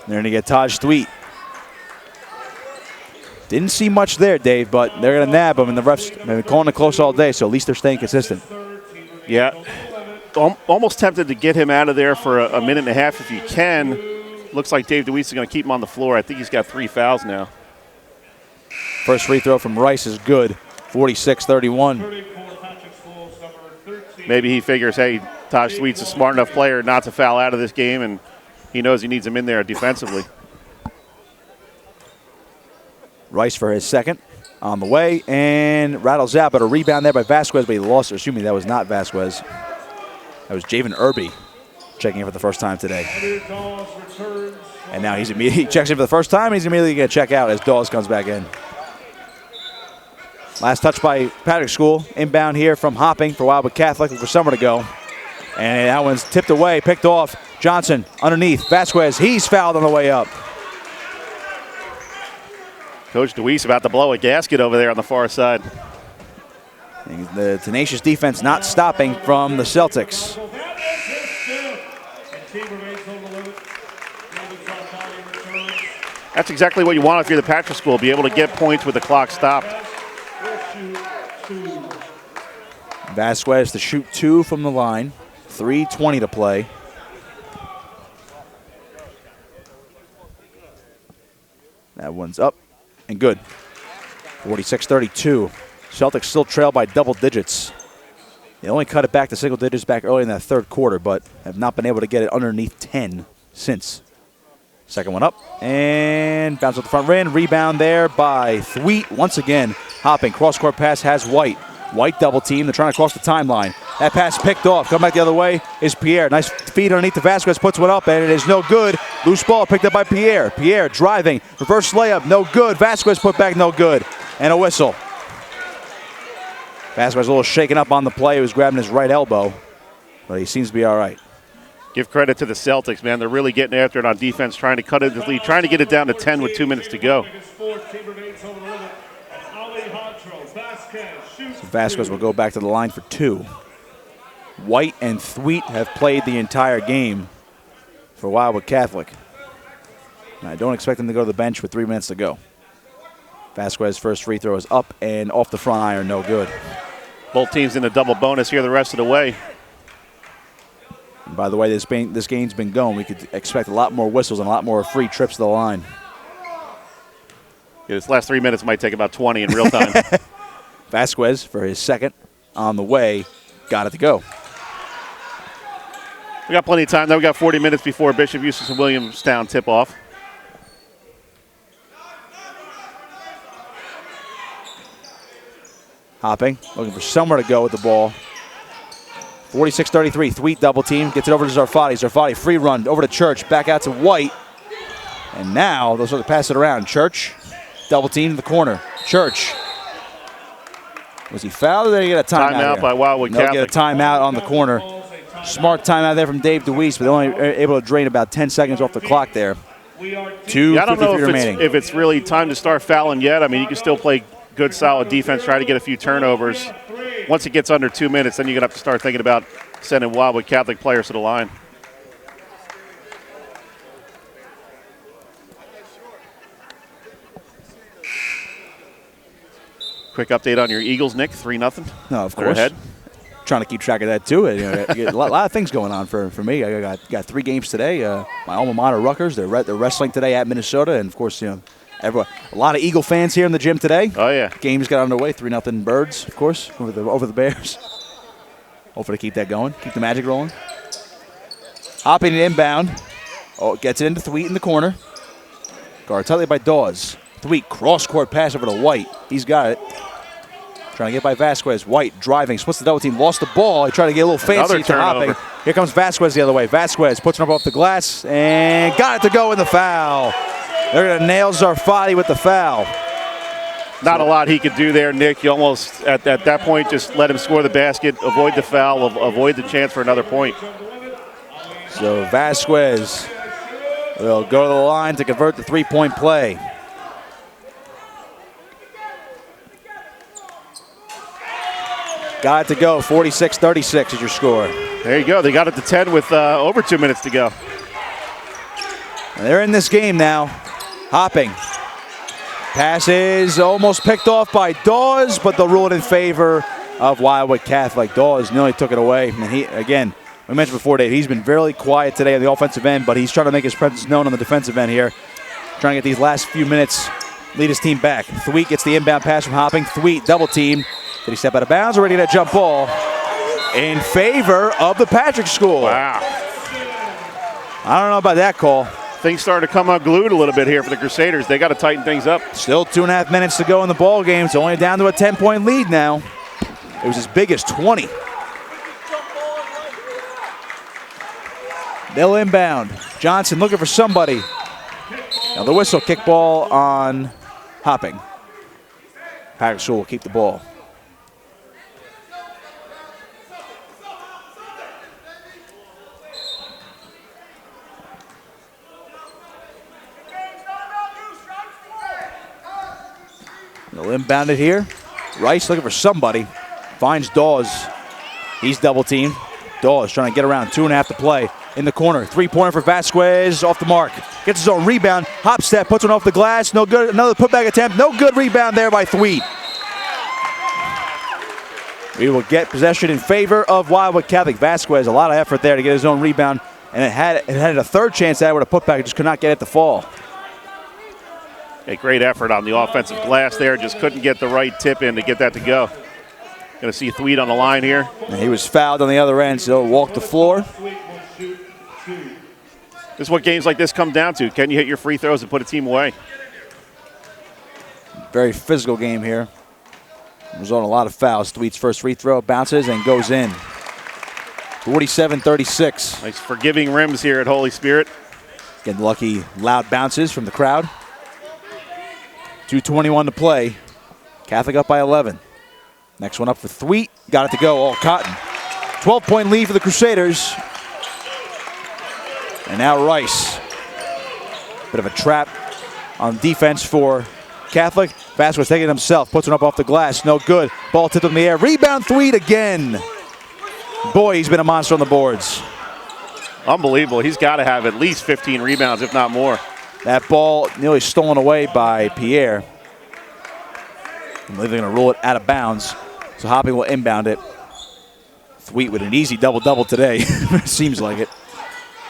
They're going to get Taj Thweet. Didn't see much there, Dave, but they're going to nab him, and the refs have been calling it close all day, so at least they're staying consistent. Yeah. Almost tempted to get him out of there for a minute and a half if you can. Looks like Dave DeWeese is going to keep him on the floor. I think he's got 3 fouls now. First free throw from Rice is good. 46-31. Maybe he figures, hey, Taj Thweet's a smart enough player not to foul out of this game, and he knows he needs him in there defensively. Rice for his second on the way and rattles out, but a rebound there by Vasquez, but he lost it. Assuming that was not Vasquez. That was Javen Irby checking in for the first time today. And now he checks in for the first time, and he's immediately going to check out as Dawes comes back in. Last touch by Patrick School. Inbound here from Hopping for Wildwood Catholic for somewhere to go. And that one's tipped away, picked off. Johnson underneath. Vasquez, he's fouled on the way up. Coach DeWeese about to blow a gasket over there on the far side. The tenacious defense not stopping from the Celtics. That's exactly what you want if you're the Patrick School, be able to get points with the clock stopped. Vasquez to shoot 2 from the line. 3:20 to play. That one's up and good. 46-32. Celtics still trail by double digits. They only cut it back to single digits back early in that third quarter, but have not been able to get it underneath 10 since. Second one up, and bounce off the front rim. Rebound there by Thweet. Once again, hopping. Cross-court pass has White. White double team. They're trying to cross the timeline. That pass picked off. Come back the other way is Pierre. Nice feed underneath to Vasquez. Puts one up, and it is no good. Loose ball picked up by Pierre. Pierre driving. Reverse layup. No good. Vasquez put back. No good. And a whistle. Vasquez a little shaken up on the play. He was grabbing his right elbow, but he seems to be all right. Give credit to the Celtics, man. They're really getting after it on defense, trying to cut it the lead, trying to get it down to 10 with 2 minutes to go. So Vasquez will go back to the line for 2. White and Thweet have played the entire game for Wildwood Catholic. And I don't expect them to go to the bench with 3 minutes to go. Vasquez's first free throw is up and off the front iron, no good. Both teams in a double bonus here the rest of the way. And by the way, this game's been going. We could expect a lot more whistles and a lot more free trips to the line. Yeah, this last 3 minutes might take about 20 in real time. Vasquez for his second on the way. Got it to go. We got plenty of time, though. We got 40 minutes before Bishop Eustace and Williamstown tip-off. Hopping, looking for somewhere to go with the ball. 46-33, Thweet double team, gets it over to Zarfati. Zarfati free run over to Church, back out to White. And now they'll sort of pass it around. Church, double team in the corner. Church. Was he fouled or did he get a timeout? Timeout by Wildwood Catholic. They'll get a timeout on the corner. Smart timeout there from Dave DeWeese, but they're only able to drain about 10 seconds off the clock there. 2:53 I don't know remaining. if it's really time to start fouling yet. I mean, you can still play good, solid defense, try to get a few turnovers. Once it gets under 2 minutes, then you're going to have to start thinking about sending Wildwood Catholic players to the line. Quick update on your Eagles, Nick. 3-0. No, of They're course. ahead. Trying to keep track of that too. A lot of things going on for me. I got 3 games today. My alma mater, Rutgers. They're wrestling today at Minnesota, and of course, everyone. A lot of Eagle fans here in the gym today. Oh yeah. Games got underway. 3-0 Birds, of course, over the Bears. Hopefully, keep that going. Keep the magic rolling. Hopping it inbound. Oh, gets it into Thweet in the corner. Guarded tightly by Dawes. Thweet cross-court pass over to White. He's got it. Trying to get by Vasquez. White driving, splits the double team, lost the ball. He tried to get a little fancy to hopping. Here comes Vasquez the other way. Vasquez puts it up off the glass and got it to go in the foul. They're going to nail Zarfati with the foul. Not a lot he could do there, Nick. You almost, at that point, just let him score the basket, avoid the foul, avoid the chance for another point. So Vasquez will go to the line to convert the three-point play. Got it to go. 46-36 is your score. There you go. They got it to 10 with over 2 minutes to go. And they're in this game now. Hopping. Pass is almost picked off by Dawes, but they'll rule it in favor of Wildwood Catholic. Dawes nearly took it away. And he, again, we mentioned before, Dave, he's been very quiet today on the offensive end, but he's trying to make his presence known on the defensive end here. Trying to get these last few minutes, lead his team back. Thweet gets the inbound pass from Hopping. Thweet double team. Did he step out of bounds or ready to jump ball in favor of the Patrick School? Wow. I don't know about that call. Things started to come unglued a little bit here for the Crusaders. They got to tighten things up. Still 2.5 minutes to go in the ball game. It's only down to a 10-point lead now. It was as big as 20. They'll inbound. Johnson looking for somebody. Now the whistle, kickball on Hopping. Patrick School will keep the ball. They'll inbound it here. Rice looking for somebody. Finds Dawes. He's double teamed. Dawes trying to get around. 2.5 to play. In the corner. 3-pointer for Vasquez. Off the mark. Gets his own rebound. Hop step. Puts one off the glass. No good. Another putback attempt. No good rebound there by Thweet. We will get possession in favor of Wildwood Catholic. Vasquez, a lot of effort there to get his own rebound. And it had a third chance that would have put back. It just could not get it to fall. A great effort on the offensive glass there. Just couldn't get the right tip in to get that to go. Going to see Thweet on the line here. And he was fouled on the other end, so he'll walk the floor. This is what games like this come down to. Can you hit your free throws and put a team away? Very physical game here. Result in a lot of fouls. Thweet's first free throw bounces and goes in. 47-36. Nice forgiving rims here at Holy Spirit. Getting lucky loud bounces from the crowd. 2:21 to play. Catholic up by 11. Next one up for Thweet. Got it to go, all cotton. 12-point lead for the Crusaders. And now Rice. Bit of a trap on defense for Catholic. Vasquez taking it himself. Puts one up off the glass. No good. Ball tipped in the air. Rebound Thweet again. Boy, he's been a monster on the boards. Unbelievable. He's got to have at least 15 rebounds, if not more. That ball nearly stolen away by Pierre. I believe they're going to rule it out of bounds. So Hopping will inbound it. Thweet with an easy double-double today. Seems like it.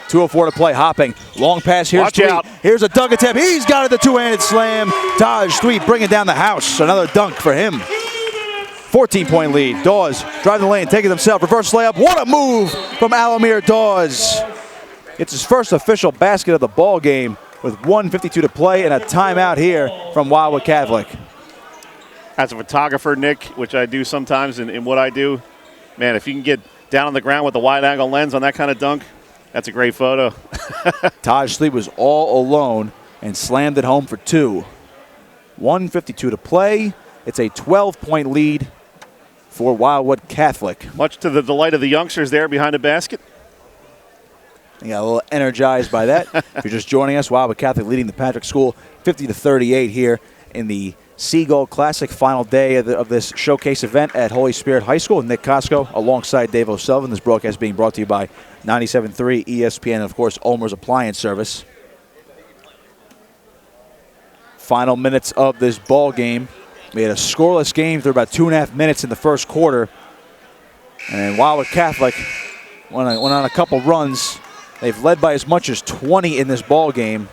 2:04 to play. Hopping. Long pass. Here's Watch Thweet. out. Here's a dunk attempt. He's got it, the two-handed slam. Taj Thweet bringing down the house. Another dunk for him. 14-point lead. Dawes driving the lane, taking it himself. Reverse layup. What a move from Alamir Dawes. It's his first official basket of the ball game with 1:52 to play and a timeout here from Wildwood Catholic. As a photographer, Nick, which I do sometimes in what I do, man, if you can get down on the ground with a wide-angle lens on that kind of dunk, that's a great photo. Taj Thweet was all alone and slammed it home for two. 1:52 to play. It's a 12-point lead for Wildwood Catholic. Much to the delight of the youngsters there behind the basket. I got a little energized by that. If you're just joining us, Wildwood Catholic leading the Patrick School 50-38 here in the SEAGULL Classic final day of this showcase event at Holy Spirit High School. Nick Costco alongside Dave O'Sullivan. This broadcast being brought to you by 97.3 ESPN and, of course, Ulmer's Appliance Service. Final minutes of this ball game. We had a scoreless game through about 2.5 minutes in the first quarter. And Wildwood Catholic went on a couple runs. They've led by as much as 20 in this ball game.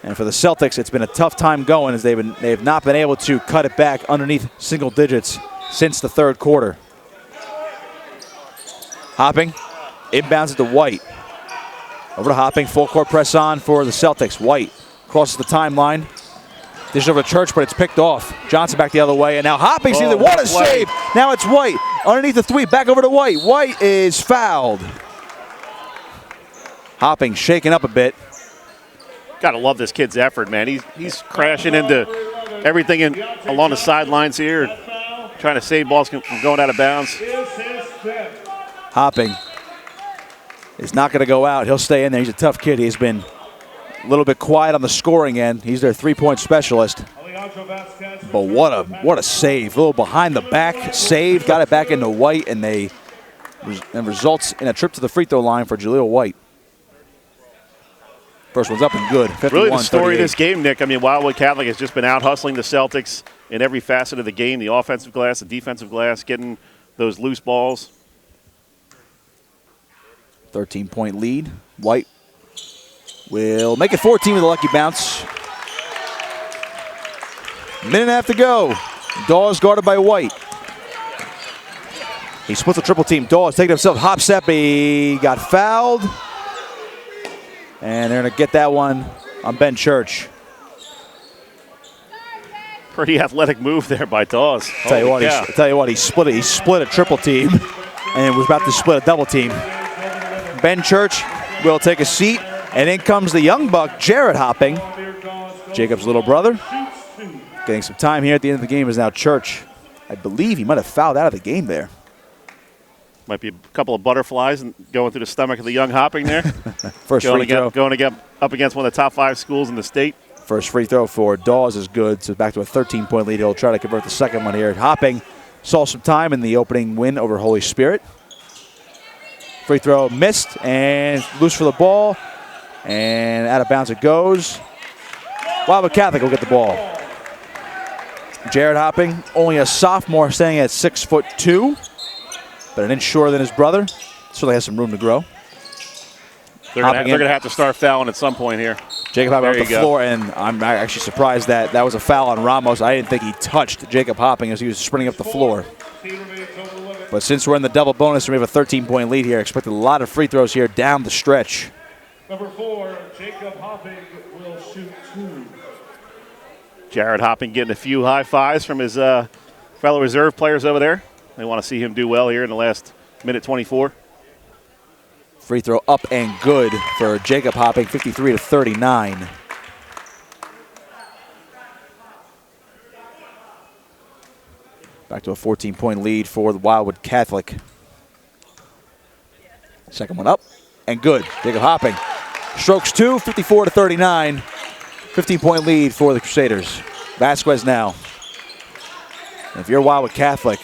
And for the Celtics, it's been a tough time going as they have not been able to cut it back underneath single digits since the third quarter. Hopping, inbounds it to White. Over to Hopping, full court press on for the Celtics. White crosses the timeline. Dishes over to Church, but it's picked off. Johnson back the other way, and now Hopping sees it. What a save! Now it's White underneath the Thweet, back over to White. White is fouled. Hopping shaking up a bit. Gotta love this kid's effort, man. He's crashing into everything along the sidelines here, trying to save balls from going out of bounds. Hopping is not going to go out. He'll stay in there. He's a tough kid. He's been a little bit quiet on the scoring end. He's their three-point specialist. But what a save. A little behind the back save. Got it back into White, and results in a trip to the free throw line for Jaleel White. First one's up and good. Really the story of this game, Nick. I mean, Wildwood Catholic has just been out hustling the Celtics in every facet of the game, the offensive glass, the defensive glass, getting those loose balls. 13-point lead. White will make it 14 with a lucky bounce. Minute and a half to go. Dawes guarded by White. He splits a triple team. Dawes taking himself. Hop step. He got fouled. And they're going to get that one on Ben Church. Pretty athletic move there by Dawes. Tell you what, he split it. He split a triple team and was about to split a double team. Ben Church will take a seat, and in comes the young buck, Jared Hopping, Jacob's little brother. Getting some time here at the end of the game is now Church. I believe he might have fouled out of the game there. Might be a couple of butterflies going through the stomach of the young Hopping there. First free throw. Going up against one of the top 5 schools in the state. First free throw for Dawes is good, so back to a 13-point lead. He'll try to convert the second one here. Hopping saw some time in the opening win over Holy Spirit. Free throw missed and loose for the ball. And out of bounds it goes. Wildwood Catholic will get the ball. Jared Hopping, only a sophomore, standing at 6'2", but an inch shorter than his brother. Certainly has some room to grow. They're going to have to start fouling at some point here. Jacob Hopping off the floor, and I'm actually surprised that that was a foul on Ramos. I didn't think he touched Jacob Hopping as he was sprinting up the floor. But since we're in the double bonus and we have a 13-point lead here, I expect a lot of free throws here down the stretch. Number 4, Jacob Hopping will shoot 2. Jared Hopping getting a few high fives from his fellow reserve players over there. They want to see him do well here in the last minute 24. Free throw up and good for Jacob Hopping, 53-39. Back to a 14-point lead for the Wildwood Catholic. Second one up and good. Jacob Hopping strokes 2, 54-39. 15-point lead for the Crusaders. Vasquez now. If you're Wildwood Catholic,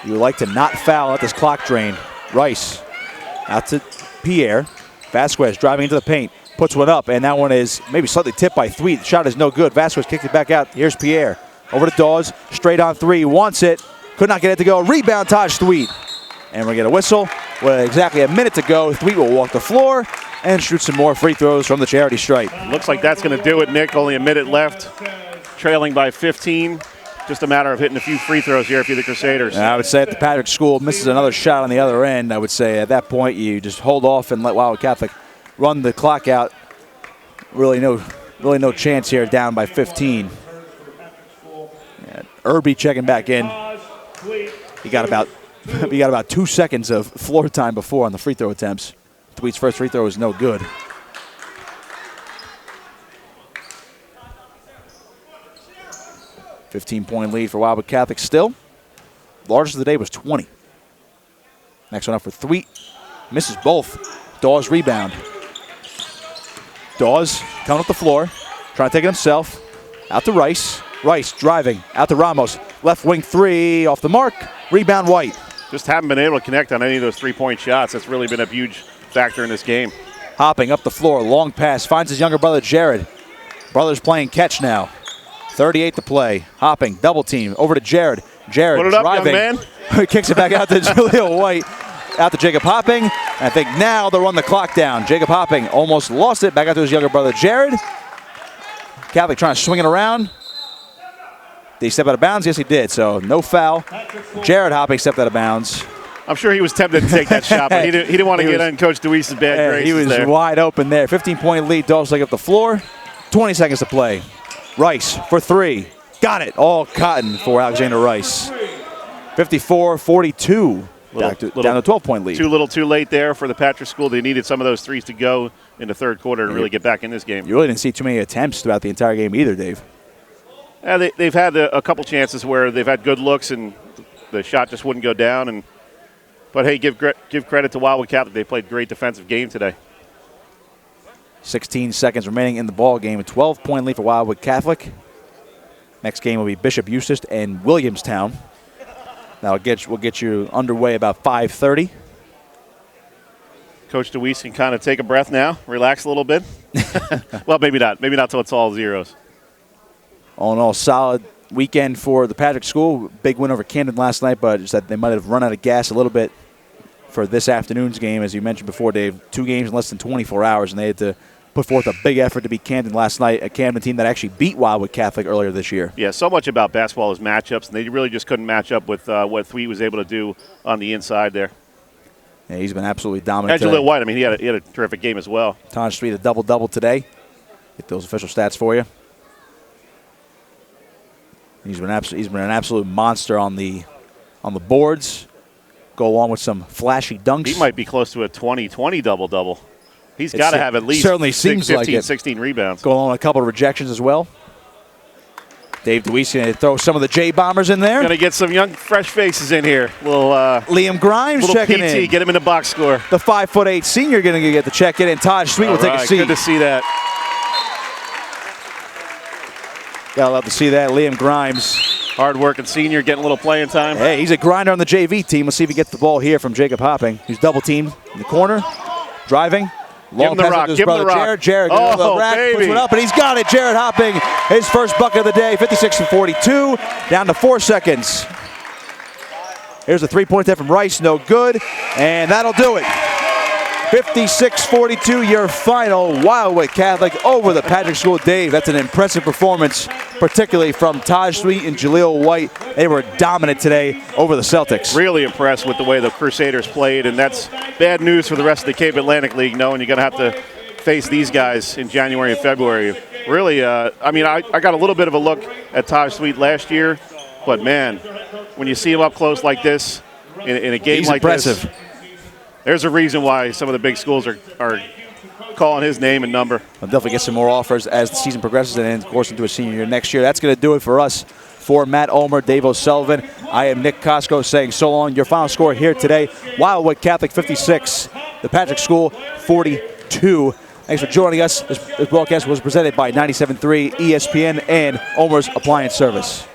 you would like to not foul at this clock drain. Rice out to Pierre. Vasquez driving into the paint. Puts one up, and that one is maybe slightly tipped by Thweet. The shot is no good. Vasquez kicked it back out. Here's Pierre. Over to Dawes. Straight on 3. Wants it. Could not get it to go. Rebound, Taj Thweet. And we're going to get a whistle. With exactly a minute to go, Thweet will walk the floor and shoot some more free throws from the charity stripe. Looks like that's going to do it, Nick. Only a minute left. Trailing by 15. Just a matter of hitting a few free throws here if you're the Crusaders. And I would say if the Patrick School misses another shot on the other end, I would say at that point you just hold off and let Wildwood Catholic run the clock out. Really no chance here, down by 15. Yeah, Irby checking back in. He got about 2 seconds of floor time before on the free throw attempts. Thweet's first free throw was no good. $15-point lead for Wildwood Catholic still. Largest of the day was 20. Next one up for Thweet. Misses both. Dawes rebound. Dawes coming up the floor. Trying to take it himself. Out to Rice. Rice driving. Out to Ramos. Left wing 3 off the mark. Rebound White. Just haven't been able to connect on any of those three-point shots. That's really been a huge factor in this game. Hopping up the floor. Long pass. Finds his younger brother Jared. Brother's playing catch now. 38 to play. Hopping, double team, over to Jared. Jared put it up, driving. young man. Kicks it back out to Jaleel White. Out to Jacob Hopping. And I think now they'll run the clock down. Jacob Hopping almost lost it. Back out to his younger brother Jared. Catholic trying to swing it around. Did he step out of bounds? Yes, he did. So no foul. Jared Hopping stepped out of bounds. I'm sure he was tempted to take that shot, but he didn't want to get on Coach DeWeese's bad graces. He was there. wide open there. 15-point lead. Dawes up the floor. 20 seconds to play. Rice for 3. Got it. All cotton for Alexander Rice. 54-42. Down to a 12-point lead. Too late there for the Patrick School. They needed some of those threes to go in the third quarter and really get back in this game. You really didn't see too many attempts throughout the entire game either, Dave. Yeah, they've had a couple chances where they've had good looks and the shot just wouldn't go down. But hey, give credit to Wildwood Catholic. They played great defensive game today. 16 seconds remaining in the ball game. A 12-point lead for Wildwood Catholic. Next game will be Bishop Eustis and Williamstown. That'll get you underway about 5:30. Coach DeWeese can kind of take a breath now, relax a little bit. Well, maybe not. Maybe not till it's all zeros. All in all, solid weekend for the Patrick School. Big win over Camden last night, but just that they might have run out of gas a little bit for this afternoon's game. As you mentioned before, Dave, 2 games in less than 24 hours, and they had to put forth a big effort to beat Camden last night, a Camden team that actually beat Wildwood Catholic earlier this year. Yeah, so much about basketball is matchups, and they really just couldn't match up with what Thweet was able to do on the inside there. Yeah, he's been absolutely dominant. And Jaleel White, I mean, he had a terrific game as well. Taj Thweet a double-double today. Get those official stats for you. He's been an absolute monster on the boards. Go along with some flashy dunks. He might be close to a 20-20 double-double. He's got to have at least certainly seems 15, like it. 16 rebounds. Go along with a couple of rejections as well. Dave DeWeese going to throw some of the J-Bombers in there. Going to get some young, fresh faces in here. Liam Grimes checking in. Get him in the box score. The 5'8" senior going to get the check in, and Taj Thweet will take a seat. Good to see that. Gotta love to see that. Liam Grimes. Hard-working senior getting a little playing time. Hey, he's a grinder on the JV team. Let's see if he gets the ball here from Jacob Hopping. He's double-teamed in the corner, driving. Long pass to his brother Jared. Jared puts one up, and he's got it. Jared Hopping, his first bucket of the day, 56-42, down to 4 seconds. Here's a three-point there from Rice, no good, and that'll do it. 56-42, your final. Wildwood Catholic over the Patrick School. Dave, that's an impressive performance, particularly from Taj Sweet and Jaleel White. They were dominant today over the Celtics. Really impressed with the way the Crusaders played, and that's bad news for the rest of the Cape Atlantic League, knowing you're going to have to face these guys in January and February. Really, I mean, I got a little bit of a look at Taj Sweet last year, but man, when you see him up close like this in a game He's like impressive. this, there's a reason why some of the big schools are calling his name and number. I'll definitely get some more offers as the season progresses and then, of course, into a senior year next year. That's going to do it for us. For Matt Ulmer, Dave O'Sullivan, I am Nick Costco saying so long. Your final score here today, Wildwood Catholic 56, the Patrick School 42. Thanks for joining us. This broadcast was presented by 97.3 ESPN and Ulmer's Appliance Service.